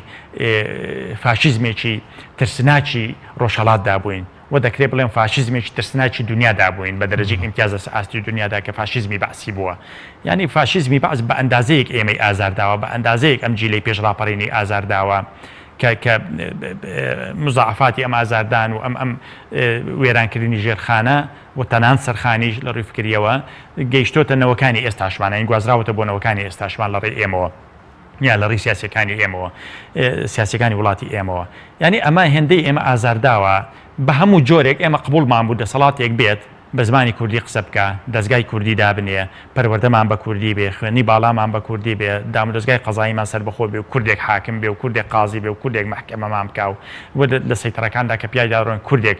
فاشیزمێکی ترسناکی ڕۆژهەڵاتدا بووین و دەکرێت بڵێن فاشیزمێکی ترسناکی دنیادا بووین بە دەرەجەی ئیمتیازە ئاستی دنیادا کە فاشیزمی بەعسی بووە ینی فاشیزمی بەعس بە ئەندازەیەک ئێمەی ئازارداوە بە ئەندازەیەک ئەم جیلەی پێشڕاپەڕینی ئازارداوە کە مزاعفاتی ئەم ئازاردان و ئەم وێرانکردنی ژێرخانە و تەنان سەرخانیش لە ڕووی فکریەوە گەیشتۆتە نەوەکانی ئێستاشمان ئەین گوازراوەتە بۆ نەوەکانی ئێستاشمان لە ڕێی ئێمەوە یا لە ڕێی سیاسەکانی ئێمەوە سیاسەکانی وڵاتی ئێمەوە ینی ئەمە هێندەی ئێمە ئازارداوە بە هەموو جۆرێک ئێمە قبولمان بوو دەسەڵاتێک بێت بە زمانی کوردی قسە بکە دەستگای کوردی دابنێ پەروەردەمان بە کوردی بێ خوێنی باڵامان بە کوردی بێ دام دەستگای قەزاییمان سەر بەخۆ بێ و کوردێک حاکم بێ و کوردێک قازی بێ و کوردێک محکەمەمان بکە و لە سەیتەرەکاندا کە پیادا ڕۆن کوردێک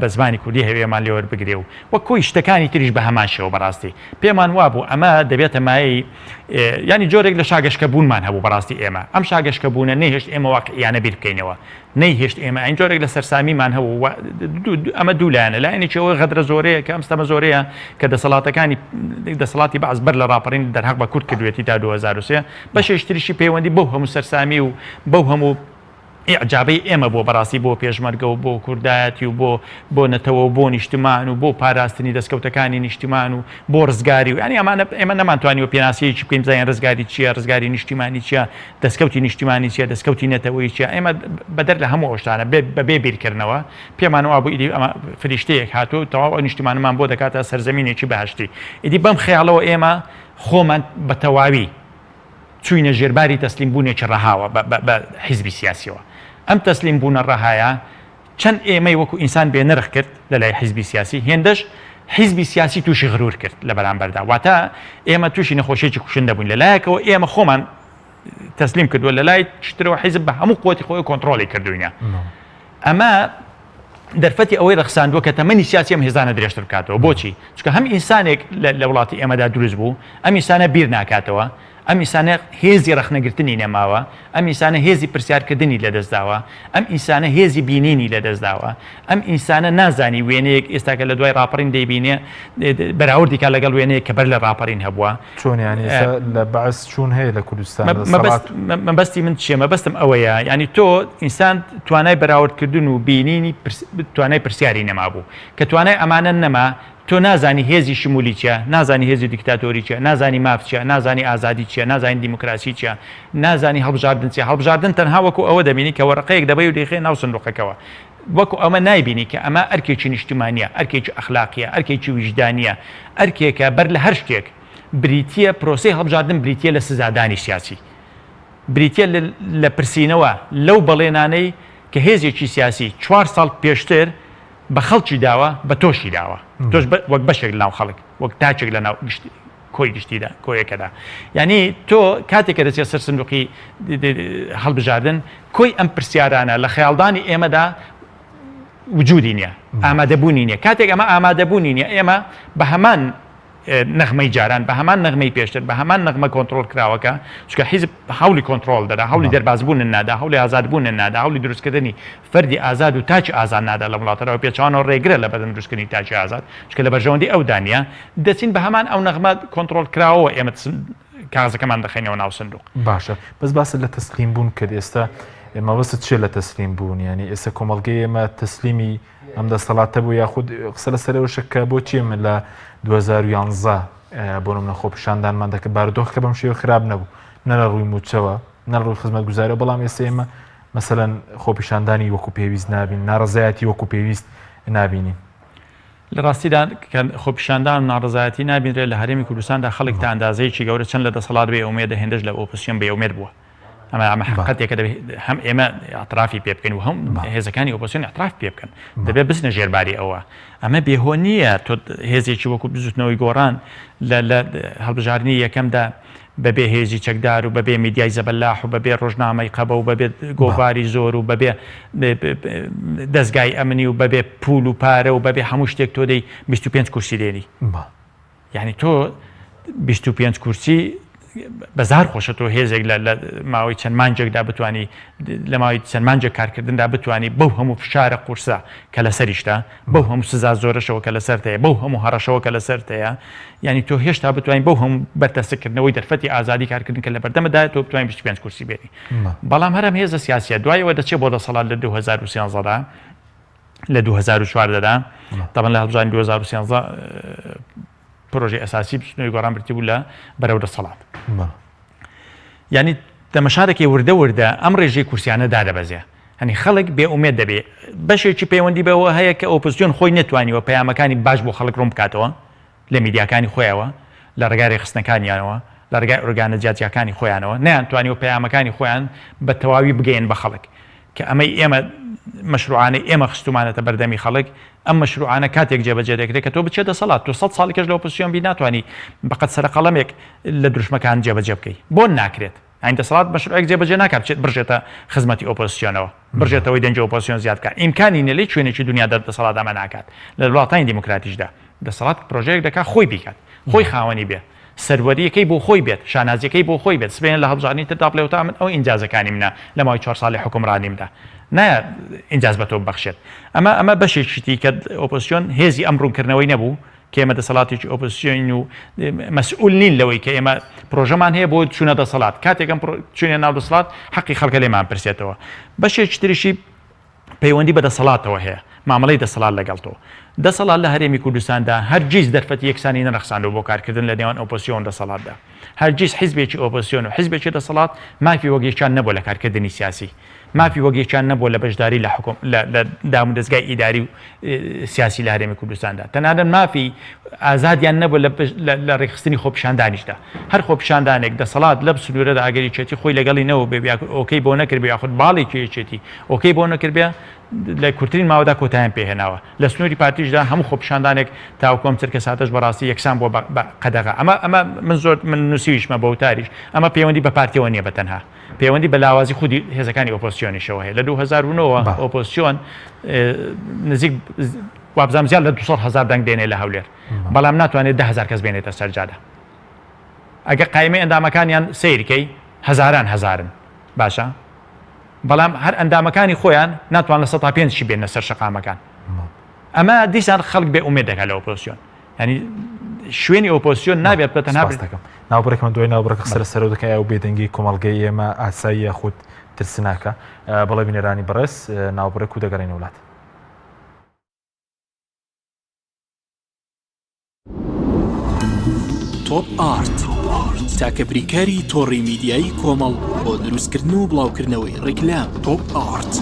بە زمانی کوردی هەوێمان لێوە بگرێ و وە کۆی شتەکانی تریش بە هەمان شێوە بەڕاستی پێمان وابوو ئەمە دەبێتە مایەی ینی جۆرێک لە شاگەشکە بوونمان هەبوو بەڕاستی ئێمە ئەم شاگەشکە بوونە نەهێشت ئێمە واقعیانە بیر بکەینەوە نەیهێشت ئێمە ئەین جۆرێک لە سەرسامیمان هەبوو ئەمە دوولایەنە لایەنێکەوە غەدرە زۆرەیە کە ئەم ستەمە زۆرەیە کە دەسەڵاتی بەعز بەر لە ڕاپەڕین دەرهەق بە کورد کردوێتی تا 2003 بەشێش تریشی پەیوەندی بەو هەموو سەرسامی و بەو هەموو ئیعجابەی ئێمە بۆ بەڕاستی بۆ پێشمەرگە و بۆ کوردایەتی و بۆ نەتەوە و بۆ نیشتمان و بۆ پاراستنی دەستکەوتەکانی نیشتمان و بۆ ڕزگاری و ینی ئێمە نەمانتوانی و پێناسیەکی بکەین زایان ڕزگاری چییە ڕزگاری نیشتیمانی چییە دەستکەوتی نیشتیمانی چیە دەستکەوتی نەتەوەی چیە ئێمە بەدەر لە هەموو ئەوشتانە بەبێ بیرکردنەوە پێمانەوە بوو ئیدی ئەمە فریشتەیەک هاتوو تەواو نیشتیمانمان بۆ دەکاتە سەرزەمینێکی بەهشتی ئیدی بەم خەیاڵەوە ئێمە خۆمان بە تەواوی چوینە ژێرباری تەسلیم بوونێکی ڕەهاوە بە حیزبی سیاسیەوە ئەم تەسلیم بوونە ڕەهایە چەند ئێمەی وەکو ئینسان بێ نرخ کرد لەلای حیزبی سیاسی هێندەش حیزبی سیاسی تووشی غرور کرد لە بەرامبەردا واتە ئێمە تووشی نەخۆشیێکی کوشن دەبووین لەلایەکەوە ئێمە خۆمان تەسلیم کردووە لەلای شترەوە حیزب بە هەموو قوتی خۆی کۆنتترۆلی کردوینە ئەمە دەرفەتی ئەوەی ڕخساندووە کە تەمەنی سیاسی ئەم هێزانە درێژتر بکاتەوە بۆچی چکە هەم ئینسانێک لە وڵاتی ئێمەدا دروست بوو ئەم ئینسانە بیر ناکاتەوە ئەم ئینسانە هێزی ڕخنەگرتنی نەماوە ئەم ئینسانە هێزی پرسیارکردنی لەدەستداوە ئەم ئینسانە هێزی بینینی لەدەستداوە ئەم ئینسانە نازانی وێنەیەک ئێستاکە لە دوای ڕاپەڕین دەیبینێ بەراوردیکە لەگەڵ وێنەیە کە بەر لە ڕاپەڕین هەبووە چۆنیانی لە بەعس چوون هەیە لە کوردستان مەبەستی من چیە مەبەستم ئەوەیە ینی تۆ ئینسان توانای بەراوردکردن و بینینی توانای پرسیاری نەمابوو کە توانای ئەمانە نەما تۆ نازانی هێزی شمولی چیە نازانی هێزی دیکتاتۆری چیە نازانی ماف چیە نازانی ئازادی چیە نازانی دیموکراسی چیە نازانی هەڵبژاردن چیە هەڵبژاردن تەنها وەکو ئەوە دەبینی کە وەرەقەیەک دەبێ و دەیخێ ناو سندوقەکەەوە وەکو ئەمە نایبینی کە ئەمە ئەرکێکی نیشتیمانیە ئەرکێکی ئەخلاقیە ئەرکێکی ویژدانیە ئەرکێکە بەر لە هەر شتێک بریتیە پرۆسەی هەڵبژاردن بریتیە لە سزادانی سیاسی بریتیە لە پرسیینەوە لەو بەڵێنانەی کە هێزێکی سیاسی 4 ساڵ پێشتر بە خەڵکی داوە بە تۆشی داوە تۆش وەک بەشێک ناو خەڵک وەک تاچێک لە ناو کۆی گشتیدا کۆیەکەدا یعنی تۆ کاتێککە دەچێت سەر سندوقی هەڵبژاردن کۆی ئەم پرسیارانە لە خەیاڵدانی ئێمەدا وجودی نییە ئامادەبوونی نییە کاتێک ئەمە ئامادەبوونی نییە ئێمە بە هەمان نەغمەی جاران بە هەمان نەغمەی پێشتر بە هەمان نەغمە کۆنتترۆل کراوەکە چکە حیزب هەولی کۆنتترۆل دەدا هەولی دەربازبوون نادا هەولی ئازادبوون نادا هەولی دروستکردنی فەردی ئازاد و تاچی ئازاد نادا لە وڵاتەوە پێچوانەوە ڕێگرە لە بەدەم دروستکردنی تاچی ئازاد چکە لە بەرژەوەندی ئەو دانیە دەچین بە هەمان ئەو نەغمە کۆنتترۆل کراوە ئێمە کاغزەکەمان دەخینەوە ناو سندوق باشە بەس باسە لە تەسلیم بوون کرد ئێستا ئێمە وەست چێ لە تەسلیم بوون ینی ئێستا کۆمەڵگەی ئێمە تەسلیمی ئەم دەسەڵاتە بوو یاخود قسە لە سەرەوەشەکە بۆچی من لە 2011 بۆ منە خۆپیشاندانمان دەکە بارودۆخ کە بەم شێوە خراپ نەبوو نە لە ڕووی موچەوە نە ڕووی خزمەت گوزارە بەڵام ئێستا ئێمە مەسەلەن خۆپیشاندانی وەکو پێویست نابین ناڕزایەتی وەکو پێویست نابینین لە ڕاستیدا خۆپیشاندان و ناڕزایەتی نابینرێت لە هەرێمی کوردستاندا خەڵک تا ئەندازەیەکی گەورە چەند لە دەسەڵات بێ ئومێدە هێندەش لە ئۆپۆزیسیۆن بێ ئومێد بووە ئەمە حقیقەتێکە دەبێت هەم ئێمە ئەترافی پێ بکەین و هەم هێزەکانی ئۆپۆزیسیۆن ئەتراف پێ بکەن دەبێت بچنە ژێرباری ئەوە ئەمە بێهۆ نییە تۆ هێزێکی وەکو بزوتنەوەی گۆڕان لە هەڵبژاردننی یەکەمدا بەبێ هێزی چەکدار و بەبێ میدیای زەبەلاح و بەبێ ڕۆژنامەی قەبە و بەبێ گۆڤاری زۆر و بەبێ دەستگای ئەمنی و بەبێ پول و پارە و بەبێ هەموو شتێک تۆ دەی 25 کورسی دێنی یعنی تۆ 25 کورسی بەزار خۆشە تۆ هێزێک لە ماوەی چەند مانجێکدا بتوانانی لە ماوەی چەند مانجێک کارکردندا بتوانانی بەو هەموو فشارە قورسە کە لە سەریشتا بەو هەموو سزا زۆرەشەوە کە لە سەرتەیە بەو هەموو هەڕەشەوە کە لە سەرتەیە یعنی تۆ هێشتا بتوانین بەو هەموو بەرتەسەکردنەوەی دەرفەتی ئازادی کارکردن کە لە بەردەمەدا تۆ بتوانین 25 کورسی بێنی بەڵام هەرم هێزە سیاسیە دوایەوە دەچێت بۆ دەسەڵات لە 2013دا لە 2014دا تاوان لە هەڵبژاردننی 2013 پرۆژەی ئەساسی بچنەوەی گۆڕان برتی بوو لە بەرەو دەسەڵات یعنی تەمەشارێکی وردە ئەم ڕێژەی کورسیانە دادەبەزێ هەنی خەڵک بێ ئومێد دەبێ بەشێکی پەیوەندی بەوە هەیە کە ئۆپۆزیسیۆن خۆی نەتوانیوە پەیامەکانی باش بۆ خەڵک ڕوون بکاتەوە لە میدیاکانی خۆیەوە لە ڕێگای ڕێخستنەکانیانەوە لە ڕێگای ئۆرگانە جیاتیەکانی خۆیانەوە نەیانتوانیوە پەیامەکانی خۆیان بە تەواوی بگەین بە خەڵک کە ئەمەی ئێمە مەشروعانەی ئێمە خستومانەتە بەردەمی خەڵک ئەم مەشروعانە کاتێک جێبەجێ دەکرێت کە تۆ بچێتە دەسەڵات تۆ 100 ساڵێکش لە ئۆپۆزیسیۆن بی ناتوانانی بەقەت سەرقەڵەمێک لە دروشمەکان جێبەجێ بکەی بۆ ناکرێت ئەین دەسەڵات مەشروعێک جێبەجێ ناکات بچێت بڕژێتە خزمەتی ئۆپۆزیسیۆنەوە بڕژێتەوەی دەنجە ئۆپۆزیسیۆن زیاد بکات ئیمکانی نەلی شوێنێکی دنیادا دەسەڵات ئەمە ناکات لە وڵاتانی دیموکراتیشدا دەسەڵات پرۆژەیەک دەکات خۆی بیکات خۆی خاوەنی بێ سەروەریەکەی بۆ خۆی بێت شانازیەکەی بۆ خۆی بێت سبێن لە هەڵبژاردننی تردا بڵێوتە من ئەو ئینجازەکانی منە لە ماوەی 4 ساڵی حکومڕانیمدا نایە ئینجاز بە تۆ ببەخشێت ئەمە بەشێکیتی کە ئۆپۆزیسیۆن هێزی ئەم ڕوونکردنەوەی نەبوو کە ئێمە دەسەڵاتێکی ئۆپۆزیسیۆن و مەسئول نین لەوەی کە ئێمە پرۆژەمان هەیە بۆ چوونە دەسەڵات کاتێکم چوونە ناو دەسەڵات حەقی خەڵکە لێمان پرسێتەوە بەشێکی تریشی پەیوەندی بە دەسەڵاتەوە هەیە مامەڵەی دەسەڵات لەگەڵ تۆ دەسەڵات لە هەرێمی کوردستاندا هەرگیز دەرفەتی یەکسانی نەرخساندەوە بۆ کارکردن لە نێوان ئۆپۆزیسیۆن دەسەڵاتدا هەرگیز حیزبێکی ئۆپۆزیسیۆن و حیزبێکی دەسەڵات مافی وەگیەکیان نەبووە لە کارکردنی سیاسی مافی وەگیەکیان نەبووە لە بەشداری لە دام و دەستگای ئیداری و سیاسی لە هەرێمی کوردستاندا تەنانەت مافی ئازادیان نەبووە لە ڕێکخستنی خۆپیشاندانیشدا هەر خۆپیشاندانێک دەسەڵات لەم سنوورەدا ئەگەری چێتی خۆی لەگەڵی نەوە بێ ئۆکەی بۆ نەکرد بێ یاخود باڵێکی چێتی ئۆکەی بۆ نەکرد بێ لە کورتترین ماوەدا کۆتاییان پێهێناوە لە سنووری پارتیشدا هەموو خۆپیشاندانێک تاوکۆم چرکە ساتەش بەڕاستی یەکسان بۆ قەدەغا ئەمە من نووسیویشمە بە وتاریش ئەمە پەیوەندی بە پارتیەوە نییە بەتەنها پەیوەندی بە لاوازی خودی هێزەکانی ئۆپۆزیسیۆنیشەوە هەیە لە 2009 ئۆپۆزیسیۆن نزیک وابزانام زیاد لە 200,000 دەنگ دێنێ لە هەولێر بەڵام ناتوانێت 10,000 کەس بێنێتە سەرجادا ئەگە قایمەی ئەندامەکانیان سیرکەی هەزارن باشە بەڵام هەر ئەندامەکانی خۆیان ناتوان لە 105 بێنە سەر شەقامەکان ئەمە دیسان خەڵک بێ ئومێد دەکات لە ئۆپۆزیسیۆن ینی شوێنی ئۆپۆزیسیۆن نابێت بە تەنها دەکەم ناوبڕێکمان دوای ناوبڕەکە سەر دەکەی و بێدەنگی کۆمەڵگەی ئێمە ئاسایی خودت ترسناکە بەڵێ بینێرانی بەڕێز ناوبڕێک و دەگەڕێنە وڵات تۆپ ئارت تاکە بریکاری تۆڕی میدیایی کۆمەڵ بۆ دروستکردن و بڵاوکردنەوەی ڕیکلام تۆپ ئارت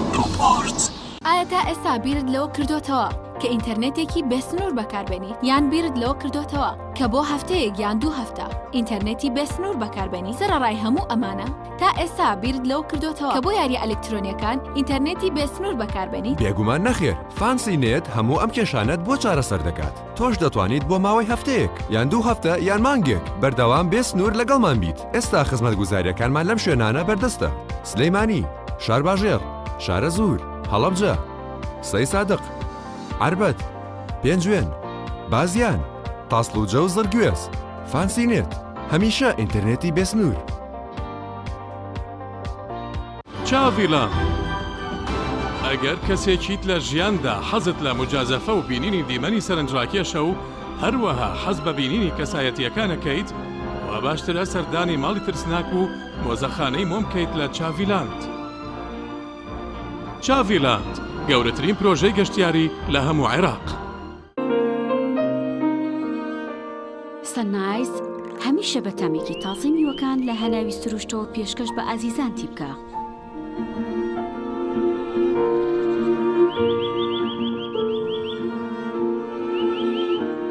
ئایا تا ئێستا بیرت لەوە کردوتەوە کە ئینتەرنێتێکی بێسنوور بەکاربێنیت یان بیرت لەوە کردوتەوە کە بۆ هەفتەیەک یان 2 هەفتە ئینتەرنێتی بێسنوور بەکاربێنی سەرڕای هەموو ئەمانە تا ئێستا بیرت لەوە کردوتەوە کە بۆ یاری ئەلکترۆنیەکان ئینتەرنێتی بێسنوور بەکاربێنیت بێگومان نەخێر فانسی نێت هەموو ئەم کێشانەت بۆ چارەسەر دەکات تۆش دەتوانیت بۆ ماوەی هەفتەیەک یان 2 هەفتە یان مانگێک بەردەوام بێسنوور لەگەڵمان بیت ئێستا خزمەتگوزاریەکانمان لەم شوێنانە بەردەستە سلەیمانی شارباژێر شارە زوور هەڵەبجە سەی سادق عربەت پێنجوێن بازیان تاسڵوجە و زەرگوێز فانسی نێت هەمیشە ئینتەرنێتی بێسنوور چاڤیلان ئەگەر کەسێکیت لە ژیاندا حەزت لە مجازەفە و بینینی دیمەنی سەرنجڕاکێشە و هەروەها حەز بە بینینی کەسایەتیەکانەکەیت و باشترە سەردانی ماڵی ترسناک و مۆزەخانەی مۆم بکەیت لە چاڤیلاند چاڤیلاند گەورەترین پرۆژەی گەشتیاری لە هەموو عێراق سەنایز هەمیشە بە تامێکی تازەی میوەکان لە هەناوی سروشتەوە پێشکەش بە ئازیزان تی بکە.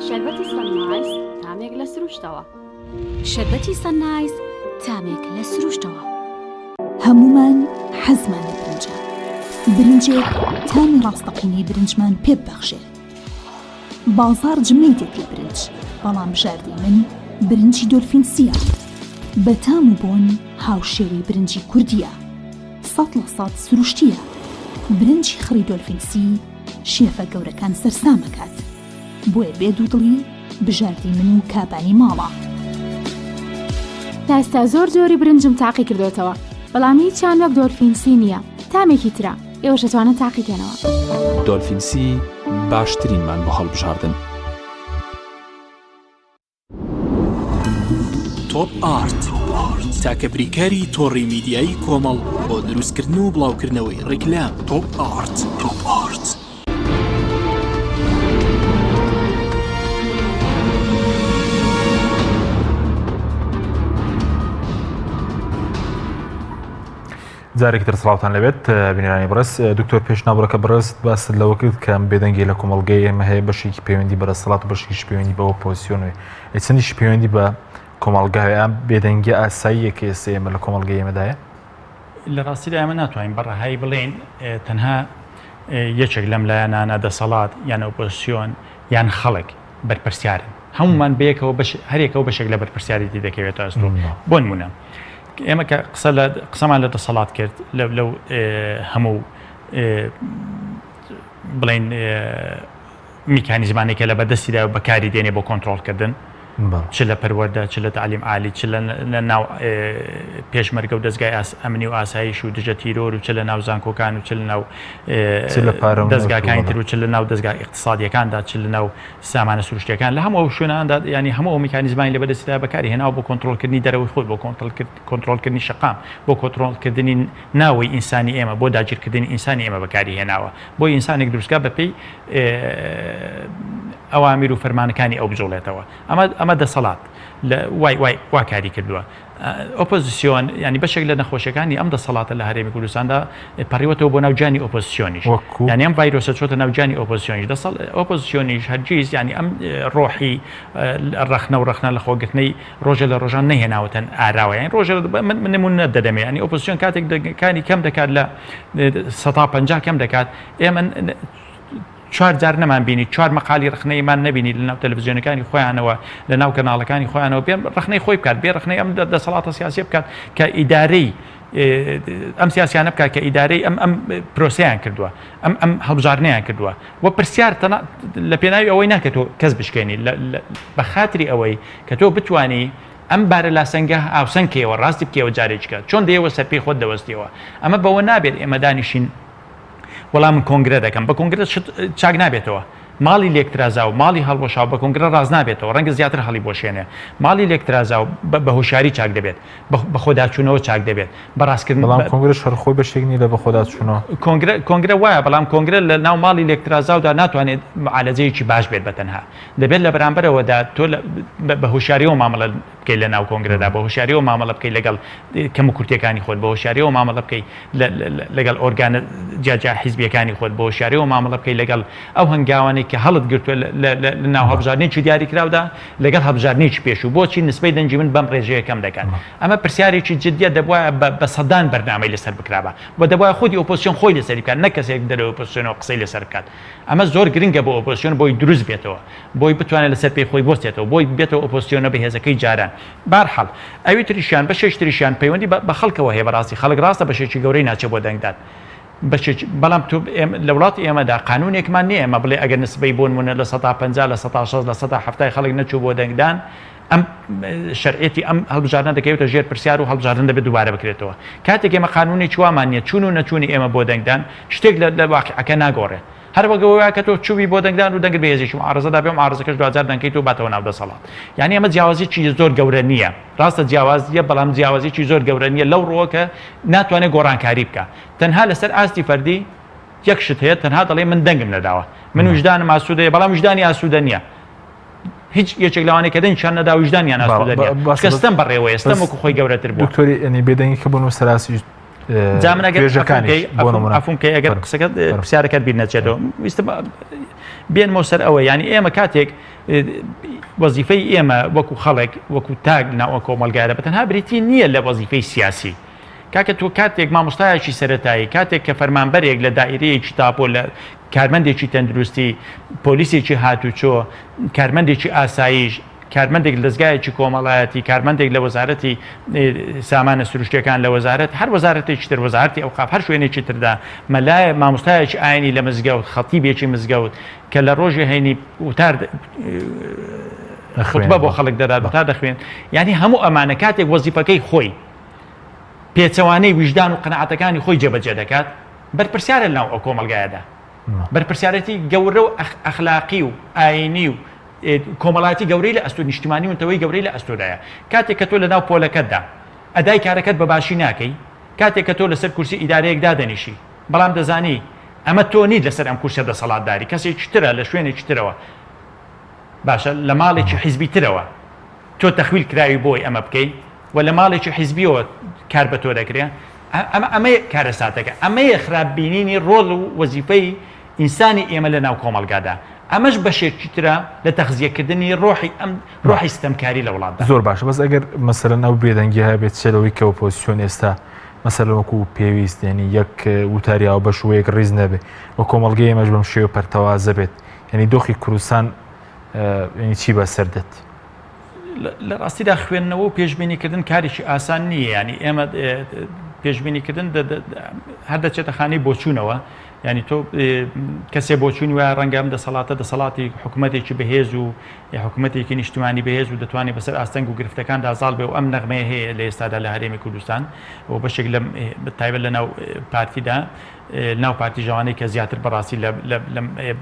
شەربەتی سەنایز تامێک لە سروشتەوە. شەربەتی سەنایز تامێک لە سروشتەوە. هەمومان حەزمان لە برنجە. برنجێک تامی ڕاستەقینەی برنجمان پێ ببەخشێ. بازار جمەیتێک لە برنج، بەڵام بژاردەی من برنجی دۆلفینسیە. بە تام و بۆن هاوشێوەی برنجی کوردیە. 100% سروشتیە. برنجی خڕی دۆلفینسی شێفە گەورەکان سەرسامەکات. بۆیە بێدوودڵی بژاردەی من و کابانی ماڵە. تا ئێستا زۆر جۆری برنجم تاقی کردوتەوە، بەڵام هیچیان وەک دۆلفینسی نییە. تامێکی ترە ئێوەش دەتوانن تاقیکەنەوە. دۆلفینسی باشترینمان بۆ هەڵبژاردن. تۆپ ئارت تاکە بریکاری تۆڕی میدیایی کۆمەڵ بۆ دروستکردن و بڵاوکردنەوەی ڕیکلام تۆپ ئارت. جارێکی تر سڵاوتان لەبێت بینێرانی بەڕێز دکتۆر پێشناوبڕەکە بەڕێز باست لەوە کرد کە بێدەنگی لە کۆمەڵگەی ئێمە هەیە بەشێکی پەیوەندی بەرەسەڵات و بەشێکیش پەیوەندی بە ئۆپۆزیسیۆنێ چەندیش پەیوەندی بە کۆمەڵگە هەیە بێدەنگی ئاساییەکە ئێستا ئێمە لە کۆمەڵگەی ئێمەدایە لە ڕاستیدا ئێمە ناتوانین بەڕەهایی بڵێن تەنها یەکێک لەم لایەنانە دەسەڵات یان ئۆپۆزیسیۆن یان خەڵک بەرپرسیارن هەمومان بەیەکەوە هەرێکەوە بەشێک لە بەرپرسیاریتی دەکەوێت ئەستۆ بۆ نمونە ئێمە کە قسەمان لە دەسەڵات کرد لەو هەموو بڵێن میکانیزمانێکە لە بەدەستیدا و بەکاری دێنێ بۆ کۆنتڕۆڵکردن چ لە پەروەردە چ لە تعلیم عالی چ لە ناو پێشمەرگە و دەستگای ئەمنی و ئاسایش و دژە تیرۆر و چ لە ناو زانکۆکان و چ لە ناو دەستگاکانی تر و چ لە ناو دەستگای اقتصادیەکاندا چ لە ناو سامانە سروشتیەکان لە هەموو شوێناندا ینی هەموو میکانیزمانی لە بەدەستدا بەکاری هێناوە بۆ کۆنتڕۆلکردنی دەرەوەی خۆی بۆ کۆنتڕۆلکردنی شقام بۆ کۆنتڕۆلکردنی ناوی ئینسانی ئێمە بۆ داگیرکردنی ئینسانی ئێمە بەکاری هێناوە بۆ ئینسانێک دروستکە بەپێی ئەوامیر و فەرمانەکانی ئەو بجۆڵێتەوە ئەمە دەسەڵات وا کاری کردووە ئۆپۆزیسیۆن ینی بەشێک لە نەخۆشیەکانی ئەم دەسەڵاتە لە هەرێمی کوردستاندا پەڕیوەتەوە بۆ ناوجانی ئۆپۆزیسیۆنیش ینی ئەم ڤایرۆسە چۆتە ناوجانی ئۆپۆزیسیۆنیش ئۆپۆزیسیۆنیش هەرگیز ینی ئەم ڕۆحی ڕەخنە و ڕەخنە لە خۆگرتنەی ڕۆژە لە ڕۆژان نەهێناوەتەن ئاراوە یان ڕۆژە من نمونە دەدەمێ ینی ئۆپۆزیسیۆن کاتێک دەکانی کەم دەکات لە 150 کەم دەکات ئێمە 4 جار نەمان بینی 4 مەقالی ڕخنەیمان نبینی لە ناو تەلەڤیزیۆنەکانی خۆیانەوە لە ناو کەناڵەکانی خۆیانەوە بێن ڕخنەی خۆی بکات بێ ڕخنەی ئەم دەسەڵاتە سیاسی بکات کە ئیدارەی ئەم سیاسیانە بکات کە ئیدارەی ئەم پرۆسەیان کردووە ئەم هەڵبژاردنیان کردووە و پرسیار لە پێناوی ئەوەی ناکە تۆ کەس بشکێنی بە خاتری ئەوەی کە تۆ بتوانی ئەم بارە لاسەنگە ئاوسەنکەوە ڕاستی بکەوە جارێککە چۆن دەیەوە سەرپی خۆت دەوەستیەوە ئەمە بەوە نابێت ئێمە دانیشین وەڵام من کۆنگرە دەکەم بە کۆنگرە چاک نابێتەوە ماڵی لێکترازا و ماڵی هەڵبۆشاو بە کۆنگرە ڕاز نابێتەوە ڕەنگە زیاتر هەڵی بۆشێنێ ماڵی لێکترازا و بە هۆشیاری چاک دەبێت بە خۆداچوونەوە چاک دەبێت بەڕاستکردن بەڵام کۆنگرە شەرخۆی بەشێکنی لە بە خۆداچوونەوە کۆنگرە وایە بەڵام کۆنگرە لە ناو ماڵی لێکترازاودا ناتوانێت معالەجەیەکی باش بێت بەتەنها دەبێت لە بەرامبەرەوەدا تۆ بە هۆشیاریەوە مامەڵە بکەیت لە ناو کۆنگرەدا بە هۆشیاریەوە مامەڵە بکەیت لەگەڵ کەم و کورتەکانی خۆت بە هۆشیاریەوە مامەڵە بکەیت لەگەڵ ئۆرگانە جیاجا حیزبیەکانی خۆت بە هۆشیاریەوە مامەڵە بکەیت لەگەڵ ئەو هەنگاوانەی کە هەڵت گرتووە لە ناو هەبژاردنێکی دیاری کراودا لەگەڵ هەبژاردنێکی پێشوو بۆچی نسبەی دەنجی من بەم ڕێژەیە کەم دەکات ئەمە پرسیارێکی جددیە دەبوایە بە سەدان بەرنامەی لەسەر بکرابە و دەبوایە خودی ئۆپۆزیسیۆن خۆی لەسەری بکات نە کەسێک دەرەوە ئۆپۆزیسیۆنەوە قسەی لەسەر بکات ئەمە زۆر گرنگە بۆ ئۆپۆزیسیۆن بۆی دروست بێتەوە بۆی بتوانێت لەسەر پێی خۆی بۆستێتەوە بۆی بێتەوە ئۆپۆزیسیۆنە بەهێزەکەی جاران بارحەڵ ئەوی تریشیان بە شەشتریشیان پەیوەندی بە خەڵکەوە هەیە بەڕاستی خەڵک ڕاستە بەشێکی گەورەی ناچێت بۆ دەنگدان بەڵام لە وڵاتی ئێمەدا قانونێکمان نییە ئەمە بڵێ ئەگەر نسبەی بۆ نمونە لە 150 لە 160 لە 170 خەڵک نەچوو بۆ دەنگدان ئەم شەرعێتی ئەم هەڵبژاردنە دەکەوێتە ژێر پرسیار و هەڵبژاردن دەبێت دووبارە بکرێتەوە کاتێک ئێمە قانونی چوامان نیە چوون و نەچوونی ئێمە بۆ دەنگدان شتێک لە واقعەکە ناگۆڕێت هەر وەگەوەیە کە تۆ چووی بۆ دەنگدان و دەنگت بەهێزیشی ئارزەدا بێم ئارزەکەش 2000 دەنگیت و باتەوە ناو دەسەڵات یعنی ئەمە جیاوازیی زۆر گەورە نییە ڕاستە جیاوازیە بەڵام جیاوازیی زۆر گەورە نییە لەو ڕۆکە ناتوانێت گۆڕانکاری بکە تەنها لەسەر ئاستی فەردی یەک شت هەیە تەنها دەڵێ من دەنگم نەداوە من وجدانم ئاسوودەیە بەڵام وجدانی ئاسوودە نییە هیچ یەکێک لەوانەیە کە دەنگیان نەدا وجدانیان ئاسوودە نیە کەستەم بەڕێوە ئێستەم وەکو خۆی گەورەتر بوو دکتۆری ئەنی بێدەنگی کە بۆ سەراسی ئەفونکەی ئەگەر قسەکەت پرسیارەکەت بیر نەچێتەوە ویستم بێنمەوە سەر ئەوە ینی ئێمە کاتێک وەزیفەی ئێمە وەکو خەڵک وەکو تاگ ناوە کۆمەلگایە بەتەنها بریتی نییە لە وەزیفەی سیاسی کاکە تۆ کاتێک مامۆستایەکی سەرەتایی کاتێک کە فەرمانبەرێک لە دائیرەیەکی تاپۆ لە کارمەندێکی تەندروستی پۆلیسێکی هاتوچۆ کارمەندێکی ئاسایش کارمەندێک دەستگایەکی کۆمەڵایەتی کارمەندێک لە وەزارەتی سامانە سروشتیەکان لە وەزارەت هەر وەزارەتێکی تر وەزارەتی ئەوقاف هەر شوێنێکی تردا مەلایە مامۆستایەکی ئاینی لە مزگەوت خەتیبێکی مزگەوت کە لە ڕۆژی هەینی وتار خوتبە بۆ خەڵک دەدات وتار دەخوێن یعنی هەموو ئەمانە کاتێک وەزیفەکەی خۆی پێچەوانەی وجدان و قەنەعەتەکانی خۆی جێبەجێ دەکات بەرپرسیارە لەناو ئەو کۆمەلگایەدا بەرپرسیارەتی گەورە و ئەخلاقی و ئاینی و کۆمەڵایەتی گەورەی لە ئەستۆ نیشتیمانی ونتەوەی گەورەی لە ئەستۆدایە کاتێک کە تۆ لە ناو پۆلەکەتدا ئەدای کارەکەت بە باشی ناکەی کاتێک کە تۆ لەسەر کورسی ئیدارەیەکدا دەنیشی بەڵام دەزانی ئەمە تۆ نیت لەسەر ئەم کورسە دەسەڵاتداری کەسێکی ترە لە شوێنێکی ترەوە باشە لە ماڵێکی حیزبی ترەوە تۆ تەخویل کراوی بۆی ئەمە بکەی و لە ماڵێکی حیزبیەوە کار بە تۆ دەکرێت ئەمە کارە ساتەکە ئەمەیە خراپبینینی ڕۆڵ و وەزیفەی ئینسانی ئێمە لە ناو کۆمەلگادا ئەمەش بەشێکی ترە لە تەخزیەکردنی ڕۆحی ستەمکاری لە وڵاتدا زۆر باشە بەس ئەگەر مەسەلەن ئەو بێدەنگی هەبێت چێلەوەی کە ئۆپۆزیسیۆن ئێستا مەسەلەن وەکو پێویست ینی یەک وتاریاوە بە شوەیەک ڕیز نەبێت وە کۆمەڵگەی ئێمەش بەم شێوە پەرتەوازە بێت ینی دۆخی کوردستان چی بەسەردێت لە ڕاستیدا خوێندنەوە و پێشبینیکردن کارێکی ئاسان نییە ینی ئێمە پێشبینیکردن هەر دەچێتە خانەی بۆچوونەوە ینی تۆ کەسێ بۆچوونی وایە ڕەنگەم دەسەڵاتی حکوومەتێکی بەهێز و حکوومەتێکی نیشتمانی بەهێز و دەتوانێت بەسەر ئاستەنگ و گرفتەکان دازاڵ بێ و ئەم نەغمەیە هەیە لە ئێستادا لە هەرێمی کوردستان و بەشێک لە تایبەت لە ناو پارتیدا ناو پارتی ژەوانەی کە زیاتر بەڕاستی لە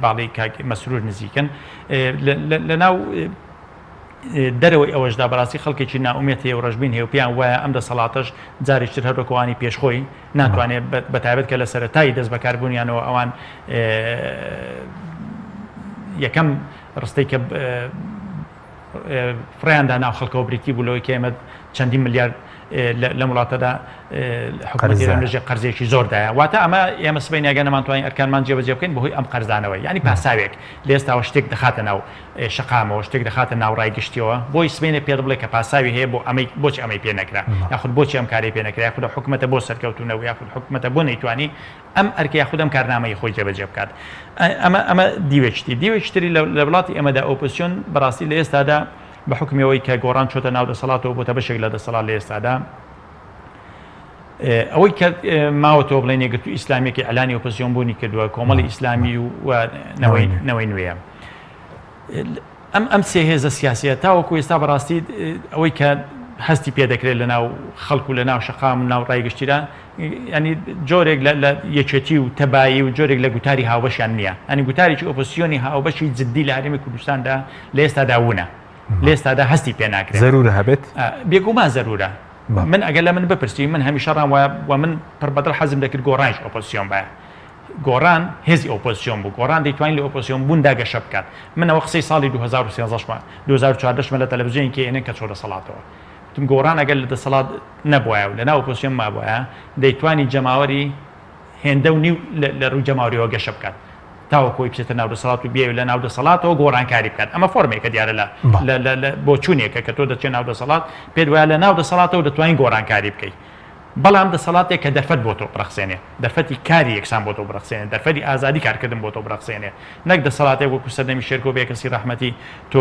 باڵی مەسرور نزیکن لە ناو دەرەوەی ئەوەشدا بەڕاستی خەڵکێکی ناومێت هەیە و ڕژبین هەیە و پێیان وایە ئەم دەسەڵاتەش جارێکتر هەروەکوانی پێشخۆی ناتوانێت بەتایبەت کە لە سەرەتایی دەست بەکاربوونیانەوە ئەوان یەکەم ڕستەی کە فڕیاندا ناو خەڵکەوە بریتی بوو لەوەی کە ئێمە چەندین ملیارد لە وڵاتەدا حکوومەتی قەرزێکی زۆردایە واتە ئەمە ئێمە سبەی ناگەن نەمانتوانین ئەرکانمان جێبەجێ بکەین بەهۆی ئەم قەرزانەوە ینی پاساوێک لە ئێستاوە شتێک دەخاتە ناو شقامەوە شتێک دەخاتە ناو ڕایگشتیەوە بۆی سبەینە پێ بڵێ کە پاساوی هەیە بۆ ئەمەی بۆچی ئەمەی پێ نەکرا یاخود بۆچی ئەم کاری پێ نەکرا یاخود حکوومەتە بۆ سەرکەوتونەوە یاخود حکوومەتە بۆ نەیتوانی ئەم ئەرکە یاخود ئەم کارنامەی خۆی جێبەجێ بکات ئەمە دیوێکتری لە وڵاتی ئەمەدا ئۆپۆزیسیۆن بەڕاستی لە ئێستادا بە حکومیەوەی کە گۆڕان چۆتە ناو دەسەڵاتەوە بۆتە بەشێک لە دەسەڵات لە ئێستادا ئەوەی کە ماوەتەوە بڵێن یەکگرتووی ئیسلامێکی ئەلانی ئۆپۆزیسیۆن بوونی کردووە کۆمەڵی ئیسلامی و نەوەی نوێیە ئەم سێ هێزە سیاسیە تاوەکو ئێستا بەڕاستی ئەوەی کە هەستی پێ دەکرێت لە ناو خەڵکو لە ناو شەقام و ناو ڕایگەشتیدا ینی جۆرێک لە یەکێتی و تەبایی و جۆرێک لە گوتاری هاوبەشیان نییە ئەنی گوتارێکی ئۆپۆزیسیۆنی هاوبەشی جددی لە هەرێمی کوردستاندا لە ئێستادا وونە لە ئێستادا هەستی پێ ناکرێت زەرورە هەبێت بێگومان زەرورە من ئەگەر لە من بپرسی من هەمیشە ڕام وایە و من پڕبەدڵ حەزم دەکرد گۆڕانش ئۆپۆزیسیۆن بایە گۆڕان هێزی ئۆپۆزیسیۆن بوو گۆڕان دەیتوانین لە ئۆپۆزیسیۆن بووندا گەشە بکات منەوە قسەی ساڵی 2014 لە تەلەڤیزیۆنی کە هێنن کە چۆ دەسەڵاتەوە تم گۆڕان ئەگەر لە دەسەڵات نەبووایە و لە ناو ئۆپۆزیسیۆن مابووایە دەیتوانی جەماوەری هێندە و نیو لە ڕووی جەماوەریەوە گەشە بکات تاوەکۆی بچێتە ناو دەسەڵات و بێ لە ناو دەسەڵاتەوە گۆڕانکاری بکات ئەمە فۆرمێکە دیارە لە بۆ چوونێکە کە تۆ دەچێت ناو دەسەڵات پێت وایە لە ناو دەسەڵاتەوە دەتوانین گۆڕانکاری بکەیت بەڵام دەسەڵاتێک کە دەرفەت بۆ تۆ بڕخسێنێ دەرفەتی کاری یەکسان بۆ تۆ بڕخسێنێ دەرفەتی ئازادی کارکردن بۆ تۆ بڕخسێنێ نەک دەسەڵاتێک وەکو سەردەمی شێرکۆ بێکەسی ڕەحمەتی تۆ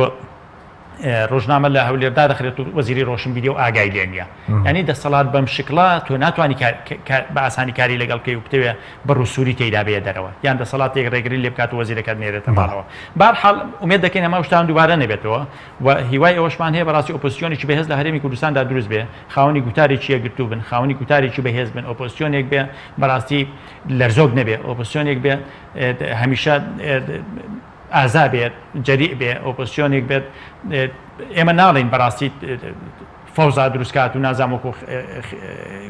ڕۆژنامە لە هەولێردا دەخرێت و وەزیری ڕۆشنبیری و ئاگای لێ نییە ینی دەسەڵات بەم شکڵا تۆ ناتوانانی بە ئاسانی کاری لەگەڵ بکەی و بتەوێ بە ڕووسوری تێیدا بێ دەرەوە یان دەسەڵاتێک ڕێگری لێ بکات و وەزیرەکەت نێرێتە ماڵەوە بەرحاڵ ئومێد دەکەین ئەمە شتان دووبارە نەبێتەوە و هیوای ئەوەشمان هەیە بەڕاستی ئۆپۆزیسیۆنێکی بەهێز لە هەرێمی کوردستاندا دروست بێ خاوەنی گوتارێکی یەکگرتوو بن خاوەنی گوتارێکی بەهێز بن ئۆپۆزیسیۆنێک بێ بەڕاستی لەرزۆک نەبێ ئۆپۆزیسیۆنێک بێ هەمیشە ئازا بێت جەریء بێ ئۆپۆزیسیۆنێک بێت ئێمە ناڵین بەڕاستی فەوزا دروستکات و نازانوەکو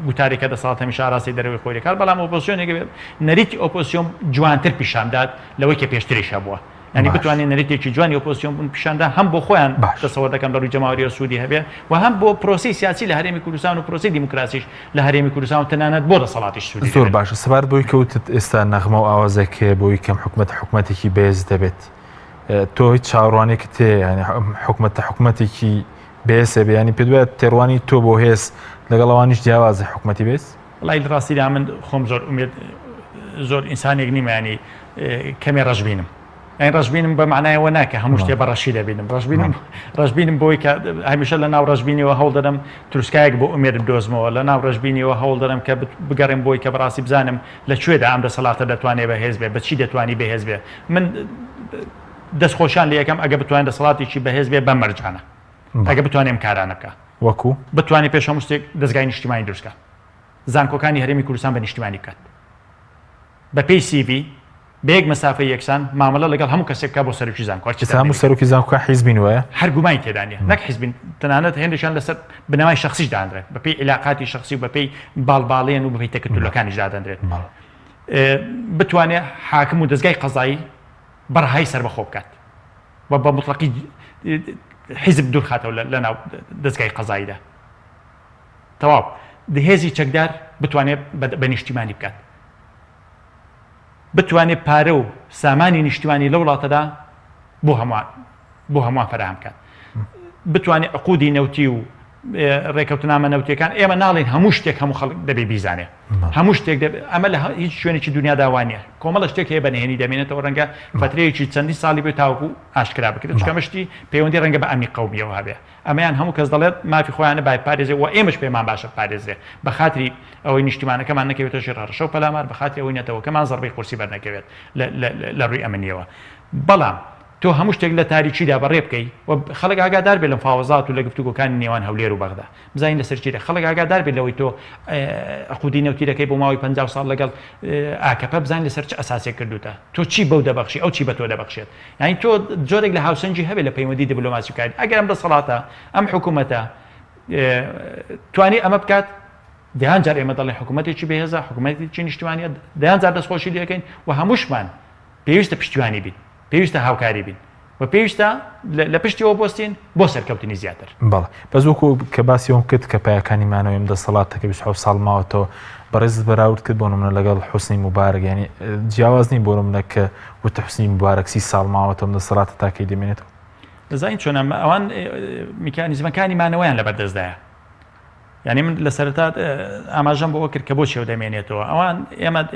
گوتارێکە دەسەڵات هەمیشە ئاراستی دەرەوەی خۆی دەکات بەڵام ئۆپۆزیسیۆنێک بێت نەریتی ئۆپۆزیسیۆن جوانتر پیشاندات لەوەی کە پێشتریشە بووە ینی بتوانین نەریتێکی جوانی ئۆپۆزیسیۆن بوون پیشاندا هەم بۆ خۆیان دەسەوە دەکەن بە ڕووی جەماوەری سوودی هەبێ و هەم بۆ پرۆسی سیاسی لە هەرێمی کوردستان و پرۆسی دیموکراسیش لە هەرێمی کوردستان و تەنانەت بۆ دەسەڵاتیش سوودی زۆر باشە سەبارەت بۆی کەوتت ئێستا نەغمە و ئاوازێکێ بۆی کەم حکوومەتێکی بێز دەبێت تۆ هیچ چاڕوانێکت تێ ینی حکوومەتێکی بێسێ بێ ینی پێ دوێت تێڕوانی تۆ بۆ هێز لەگەڵ ئەوانیش جیاوازە حکوومەتی بێت وڵای ڕاستیدا من خۆم زۆر ئومێد زۆر ئینسانێک نیمە ینی کەمێ ڕەشبینم ئەین ڕژبینم بە معنایەوە ناکە هەموو شتێ بەڕەشی دەبینم ڕژبینم بۆی کە هەمیشە لە ناو ڕژبینیەوە هەوڵ دەدەم تروسکایەک بۆ ئومێد بدۆزمەوە لە ناو ڕژبینیەوە هەوڵ دەدەم کە بگەڕێم بۆی کە بەڕاستی بزانم لەکوێدا ئەم دەسەڵاتە دەتوانێت بەهێز بێ بەچی دەتوانی بەهێز بێ من دەستخۆشان لە یەکەم ئەگە بتوانین دەسەڵاتێکی بەهێز بێ بە مەرجانە ئەگە بتوانێم کارانە بکە وەکو بتوانێت پێش هەموو شتێک دەستگای نیشتیمانی دروستکە زانکۆکانی هەرێمی کوردستان بە نیشتیمانی بکات بە پێی CV بەیەک مەسافەی یەکسان مامەڵە لەگەڵ هەموو کەسێک بکە بۆ سەرۆکی زانکۆ هەموو سەرۆکی زانکۆ حیزبین وایە هەر گومانی تێدا نیە نەک حیزبین تەنانەت هێندێکیان لەسەر بنەمای شەخسیش دادرێت بە پێی علاقاتی شەخسی و بە پێی باڵباڵێن و بە پێی تەکتلەکانیش دادرێت بتوانێت حاکم و دەستگای قەزایی بەڕهای سەر بەخۆ بکات و بە مطلقی حیزب دوور خاتەوە لە ناو دەستگای قەزاییدا تەواو هێزی چەکدار بتوانێت بە نیشتیمانی بکات بتوانێت پارە و سامانی نیشتیمانی لە وڵاتەدا بۆ هەمووان فراهم بکات بتوانێت عقودی نەوتی و ڕێکەوتنامە نەوتیەکان ئێمە ناڵین هەموو شتێک هەموو خەڵک دەبێ بیزانێ هەموو شتێک ئەمە لە هیچ شوێنێکی دنیا داوانە کۆمەڵە شتێک هەیە بەنهێنی دەمێنێتەوە ڕەنگە فترەیەکی چەندی ساڵی بێت تاوەکو ئاشکرا بکرێت چکەمەشتی پەیوەندی ڕەنگە بە ئەمی قەومیەوە هەبێ ئەمەیان هەموو کەس دەڵێت مافی خۆیانە بای پارێزێ و ئێمەش پێمان باشە پارێزرێ بە خاتری ئەوەی نیشتیمانەکەمان نەکەوێتە ژێر ڕەشە و پەلامار بە خاتری ئەوەی نەتەوەکەمان زەربەی قورسی بەرنەکەوێت لە ڕووی ئەمنیەوە بەڵام تۆ هەموو شتێک لە تاریچیدا بەڕێ بکەی و خەڵک ئاگادار بێ لەم فاوەزات و لە گفتوگۆکانی نێوان هەولێر و بەغدا بزانین لەسەر چیرە خەڵک ئاگادار بێت لەوەی تۆ عقودی نەوتیرەکەی بۆ ماوەی 50 ساڵ لەگەڵ ئاکەپە بزانین لەسەر چ ئەساسێک کردوتە تۆ چی بەو دەبەخشی ئەو چی بە تۆ دەبەخشێت یعنی تۆ جۆرێک لە هاوسەنجی هەبێت لە پەیوەندی دیبلۆماسی و کاری ئەگەر ئەم دەسەڵاتە ئەم حکوومەتە توانی ئەمە بکات دەیان جار ئێمە دەڵێ حکوومەتێکی بەهێزە حکوومەتێکی نیشتیمانیە دەیان جار دەستخۆشی لەکەین و هەمووشمان پێویستە پشتیوانی بین پێویستە هاوکاری بین و پێویستە لە پشتیەوە بۆستین بۆ سەرکەوتنی زیاتر بەڵێ بەزووکو کە باسیەوەم کرد کە پایەکانی مانەوەیم دەسەڵاتەکە 27 ساڵ ماوەتەوە بەڕێز بەراورد کرد بۆ نمونە لەگەڵ حوسنی مبارەک ینی جیاوازنی بۆ نمونە کە وتە حوسنی مبارەک 30 ساڵ ماوەتەوە دەسەڵاتە تاکەی دەمێنێتەوە دەزانین چۆن ئەوان میکانیزمەکانی مانەوەیان لەبەردەستدایە یعنی من لە سەرەتا ئاماژەم بۆ کرد کە بۆ چێو دەمێنێتەوە ئەوان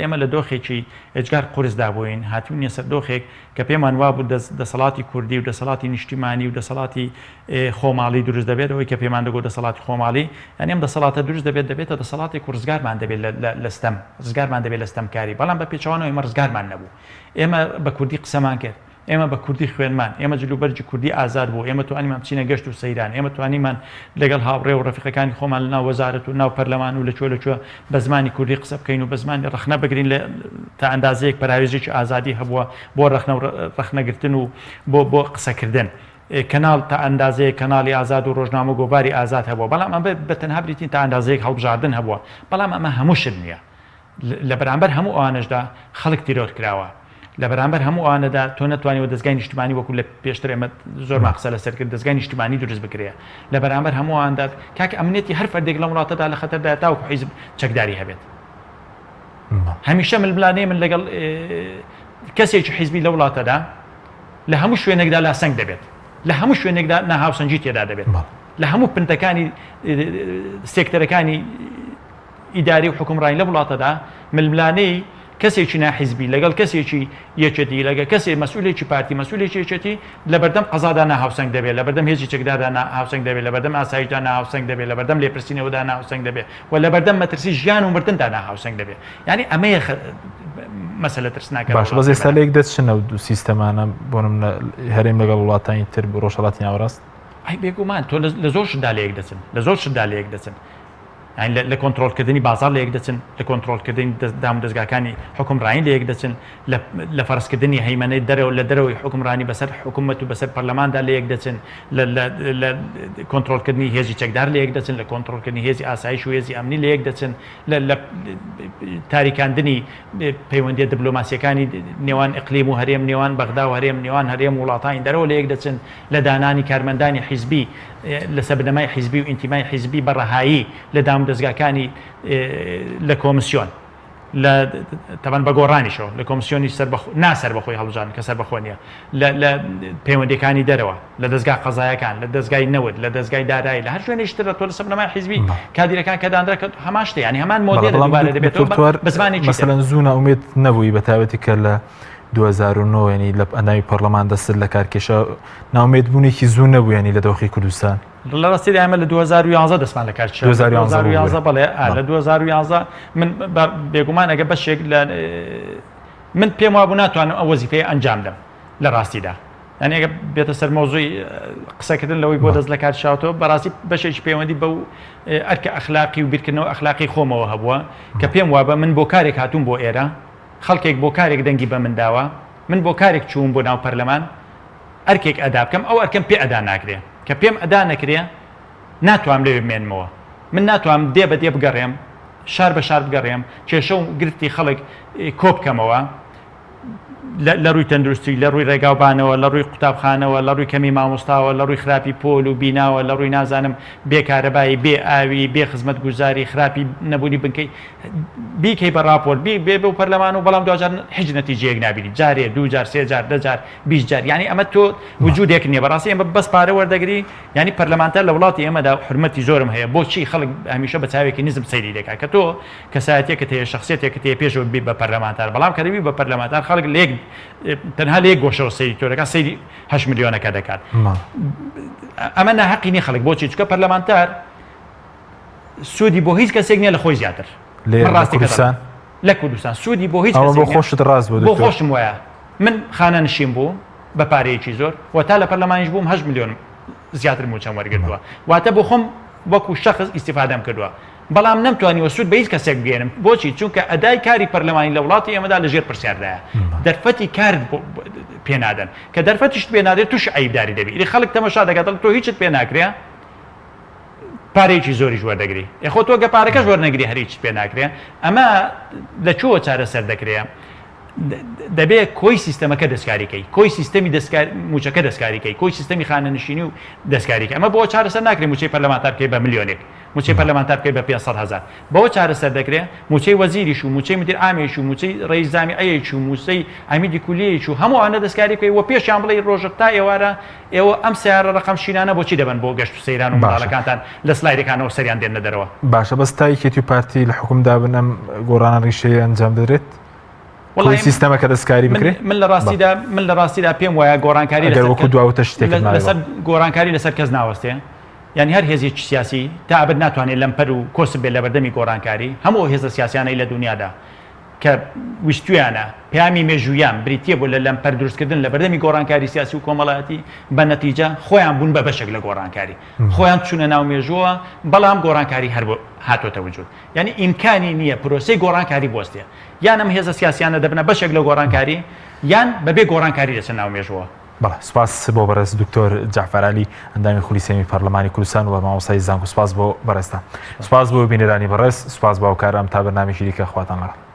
ئێمە لە دۆخێکی ئەجگار قورسدا بووین هاتوونیە سەر دۆخێک کە پێمان وابوو دەسەڵاتی کوردی و دەسەڵاتی نیشتیمانی و دەسەڵاتی خۆماڵی دروست دەبێت ئەوەی کە پێمان دەگۆ دەسەڵاتی خۆماڵی یعنی ئەم دەسەڵاتە دروست دەبێتە دەسەڵاتی ڕزگارمان دەبێت لە ستەم ڕزگارمان دەبێت لە ستەمکاری بەڵام بە پێچەوانەوە ئێمە ڕزگارمان نەبوو ئێمە بە کوردی قسەمان کرد ئێمە بە کوردی خوێنمان ئێمە جلوبەرجی کوردی ئازاد بوو ئێمە توانیمان بچینە گەشت و سەیران ئێمە توانیمان لەگەڵ هاوڕێ و ڕەفیقەکانی خۆمان لە ناو وەزارەت و ناو پەرلەمان و لەکوێ بە زمانی کوردی قسە بکەین و بە زمانی ڕخنە بگرین تا ئەندازەیەک پەراوێژێکی ئازادی هەبووە بۆ ڕخنەگرتن و بۆ قسەکردن کەناڵ تا ئەندازەیە کەناڵی ئازاد و ڕۆژنامە گۆباری ئازاد هەبووە بەڵام ئەمە بە تەنها بریتین تا ئەندازەیەک هەڵبژاردن هەبووە بەڵام ئەمە هەموو شت نییە لە بەرامبەر هەموو ئەوانەشدا خەڵک تیرۆر کراوە لە بەرامبەر هەموو ئەوانەدا تۆ نەتوانیەوە دەستگای نیشتیمانی وەکو لە پێشتر ئێمە زۆرمان قسە لەسەر کرد دەستگای نیشتیمانی دروست بکرێ لە بەرامبەر هەموو ئەواندا کاکە ئەمنێتی هەر فەردێک لە وڵاتەدا لە خەتەردا تاوەکو حیزب چەکداری هەبێت هەمیشە ململانەیە من لەگەڵ کەسێکی حیزبی لە وڵاتەدا لە هەموو شوێنێکدا لاسەنگ دەبێت لە هەموو شوێنێکدا ناهاوسەنجی تێدا دەبێت لە هەموو پنتەکانی سێکتەرەکانی ئیداری و حکومڕانی لە وڵاتەدا ململانەی کەسێکی ناحیزبی لەگەڵ کەسێکی یەکێتی لەگە کەسێ مەسئولێکی پارتی مەسئولێکی یەکێتی لە بەردەم قەزادا ناهاوسەنگ دەبێت لە بەردەم هێزی چەکداردا ناهاوسەنگ دەبێت لە بەردەم ئاسایشدا ناهاوسەنگ دەبێت لە بەردەم لێپرسینەوەدا ناهاوسەنگ دەبێت و لە بەردەم مەترسی ژیان و مردندا ناهاوسەنگ دەبێت یعنی ئەمەیە مەسەلە ترسناکە باش بەس ئێستا لەیەک دەچنە و سیستەمانە بۆ نمونە هەرێم لەگەڵ وڵاتانی تر ڕۆژهەڵاتی ناوەڕاست ئەی بێگومان تۆ لە زۆر شتدا لەیەک دەچن لە زۆر شتدا لەیەک دەچن لە کۆنتترۆلکردنی بازار لە یەک دەچن لە کۆنتترۆلکردنی دام دەستگاکانی حکومڕانی لە یەک دەچن لە فەرزکردنی هەیمەنەی دەرەوە لە دەرەوەی حکومڕانی بەسەر حکوومەت و بەسەر پەرلەماندا لە یەک دەچن لە کۆنتترۆلکردنی هێزی چەکدار لە یەک دەچن لە کۆنتترۆلکردنی هێزی ئاسایش و هێزی ئەمنی لە یەک دەچن لە تاریکاندنی پەیوەندی دیبلۆماسیەکانی نێوان ئیقلیم و هەرێم نێوان بەغدا و هەرێم نێوان هەرێم وڵاتانی دەرەوە لە یەک دەچن لە دانانی کارمەندانی حیزبی لە سەبنەمای حیزبی و ئینتیمای حیزبی بەڕەهایی لە دام دەستگاکانی لە کۆمسیۆن لە تەبەن بە گۆڕانیشەوە لە کۆمسیۆنی ناسەر بەخۆی هەڵبژان کە سەر بەخۆ نیە لە پەیوەندیەکانی دەرەوە لە دەستگا قەزایەکان لە دەستگای نەوت لە دەستگای دارایی لە هەر شوێنێشترە تۆ لە سەبنەمای حیزبی کادیرەکان کە دانرا هەمان شتێ ینی هەمان مۆدێل دووبارە دەبێتەوە بە زمانێکی مەسەلەن زوو ناومێت نەبووی بە تایبەتی کە لە 2009 ینی لە ئەندامی پەرلەمان دەست لە کارکێشە ناومێت بوونێکی زوو نەبوو ینی لە دۆخی کوردستان لە ڕاستی ئەمە لە 2011 دەستمان لە کارکێشە 2011 بەڵێ لە 2011 من بێگومان ئەگە بەشێک من پێم وابوو ناتوانم ئەو وەزیفەیە ئەنجام دەم لە ڕاستیدا یعنی ئەگە بێتە سەر مۆزووی قسەکردن لەوەی بۆ دەست لە کارشاوتەوە بەڕاستی بەشێکی پەیوەندی بەو ئەرکە ئەخلاقی و بیرکردنەوە ئەخلاقی خۆمەوە هەبووە کە پێم وابە من بۆ کارێک هاتووم بۆ ئێرە خەڵکێک بۆ کارێک دەنگی بە من داوە من بۆ کارێک چووم بۆ ناو پەرلەمان ئەرکێک ئەدا بکەم ئەو ئەرکەم پێ ئەدا ناکرێ کە پێم ئەدا نەکرێ ناتوانم لێ بمێنمەوە من ناتوانم دێ بە دێ بگەڕێم شار بە شار بگەڕێم کێشە و گرفتی خەڵک کۆ بکەمەوە لە ڕووی تەندروستی لە ڕووی ڕێگاوبانەوە لە ڕووی قوتابخانەوە لە ڕووی کەمی مامۆستاوە لە ڕووی خراپی پۆل و بیناوە لە ڕووی نازانم بێکارەبایی بێ ئاوی بێ خزمەت گوزاری خراپی نەبوونی بنکەی بیکەی بە راپۆرت بێ بە پەرلەمان و بەڵام دوجار هیچ نەتیجەیەک نابینی جارێ دو جار سێ جار دە جار 20 جار یعنی ئەمە تۆ وجودێک نییە بەڕاستی ئەمە بەس پارە وەردەگری ینی پەرلەمانتەر لە وڵاتی ئێمەدا حرمەتی زۆرم هەیە بۆچی خەڵک هەمیشە بە چاوێکی نزم سەیری دەکات کە تۆ کەسایەتێکت هەیە شخصیتێکت هەیە پێشەوە بی بە پەرلەمانتار بەڵام کە دەبی بە پەرلەمانتار خەڵک لێک تەنها لێک گۆشەوە سەیری تۆ دەکات سەیری 8 میلیۆنەکە دەکات ئەمە ناحەقی نیە خەڵک بۆچی چکە پەرلەمانتار سوودی بۆ هیچ کەسێک نییە لە خۆی زیاتر لە کوردستان سوودی بۆ هیچ بۆ خۆشت ڕاست بۆ خۆشم وایە من خانە نشین بوو بە پارەیەکی زۆر و تا لە پەرلەمانیش بووم 8 میلیۆن زیاتر موچەم وەرگردووە واتە بۆ خۆم وەکو شەخص ئیستیفادەم کردووە بەڵام نەمتوانیوە سوود بە هیچ کەسێک بگێنم بۆچی چونکە ئەدای کاری پەرلەمانی لە وڵاتی ئێمەدا لەژێر پرسیاردایە دەرفەتی کار پێنادەن کە دەرفەتیشت پێنادێت توش عیبداری دەبی خەڵک تەماشا دەکات تۆ هیچت پێ ناکرێ پارێکی زۆریش وەردەگری خۆ تۆ گە پارەکەش وەرنەگری هەریچ پێ ناکرێ ئەمە لە چۆوە چارەسەر دەکرێ دەبێت کۆی سیستەمەکە دەستکاریکەی کۆی سیستەمی موچەکە دەستکاریکەی کۆی سیستەمی خانەنشینی و دەستکاریکە ئەمە بۆ چارەسەر ناکرێت موچەی پەرلەمانتار بکەی بە میلیۆنێک موچەی پەرلەمانتار بکەی بە 500,000 بەوە چارەسەر دەکرێت موچەی وەزیریش و موچەی مدیر عامێش و موچەی ڕئیس جامیعەیەکی و موچەی ئەمیدی کولیەیەکی و هەموو ئەوانە دەستکاری بکەی و پێشیان بڵێ ڕۆژێک تا ئێوارە ئێوە ئەم سیارە ڕقم شینانە بۆچی دەبن بۆ گەشت و سەیران و منداڵەکانتان لە سلایدەکانەوە سەریان دێنە دەرەوە باشە بەس تایکێتی و پارتی لە حکومدا بن ئەم گۆڕانە ڕیشەیە ئەنجام دەدرێت سیستەمەکە دەستکاری بکرێت من لە ڕاستیدا پێم وایە گۆڕانکاری دواوتە شتێک لەسەر گۆڕانکاری لەسەر کەس ناوەستێ یعنی هەر هێزێکی سیاسی تا ئەبد ناتوانێت لەمپەر و کۆسب بێت لە بەردەمی گۆڕانکاری هەموو هێزە سیاسیانەی لە دنیادا کە ویستویانە پامی مێژویان بریتە بۆ لە لەمپەر دروستکردن لە بەردەمی گۆڕانکاری سیاسی و کۆمەڵایەتی بە نەتیجە خۆیان بوون بە بەشێک لە گۆڕانکاری خۆیان چوونە ناو مێژووە بەڵام گۆڕانکاری هەر هاتۆتە وجود یعنی ئیمکانی نییە پرۆسەی گۆڕانکاری بۆستێ یان ئەم هێزە سیاسیانە دەبنە بەشێک لە گۆڕانکاری یان بەبێ گۆڕانکاری لەسەر ناو مێژووە بەڵێ سپاس بۆ بەڕێز دکتۆر جعفەرعەلی ئەندامی خولی سێمی پەرلەمانی کوردستان و مامۆستای زانکۆ سپاس بۆ بەڕێستان سپاس بۆ بینەرانی بەڕێز سپاس باوکارم تا بەرنامێکی دیکە خواتان لەگەڵ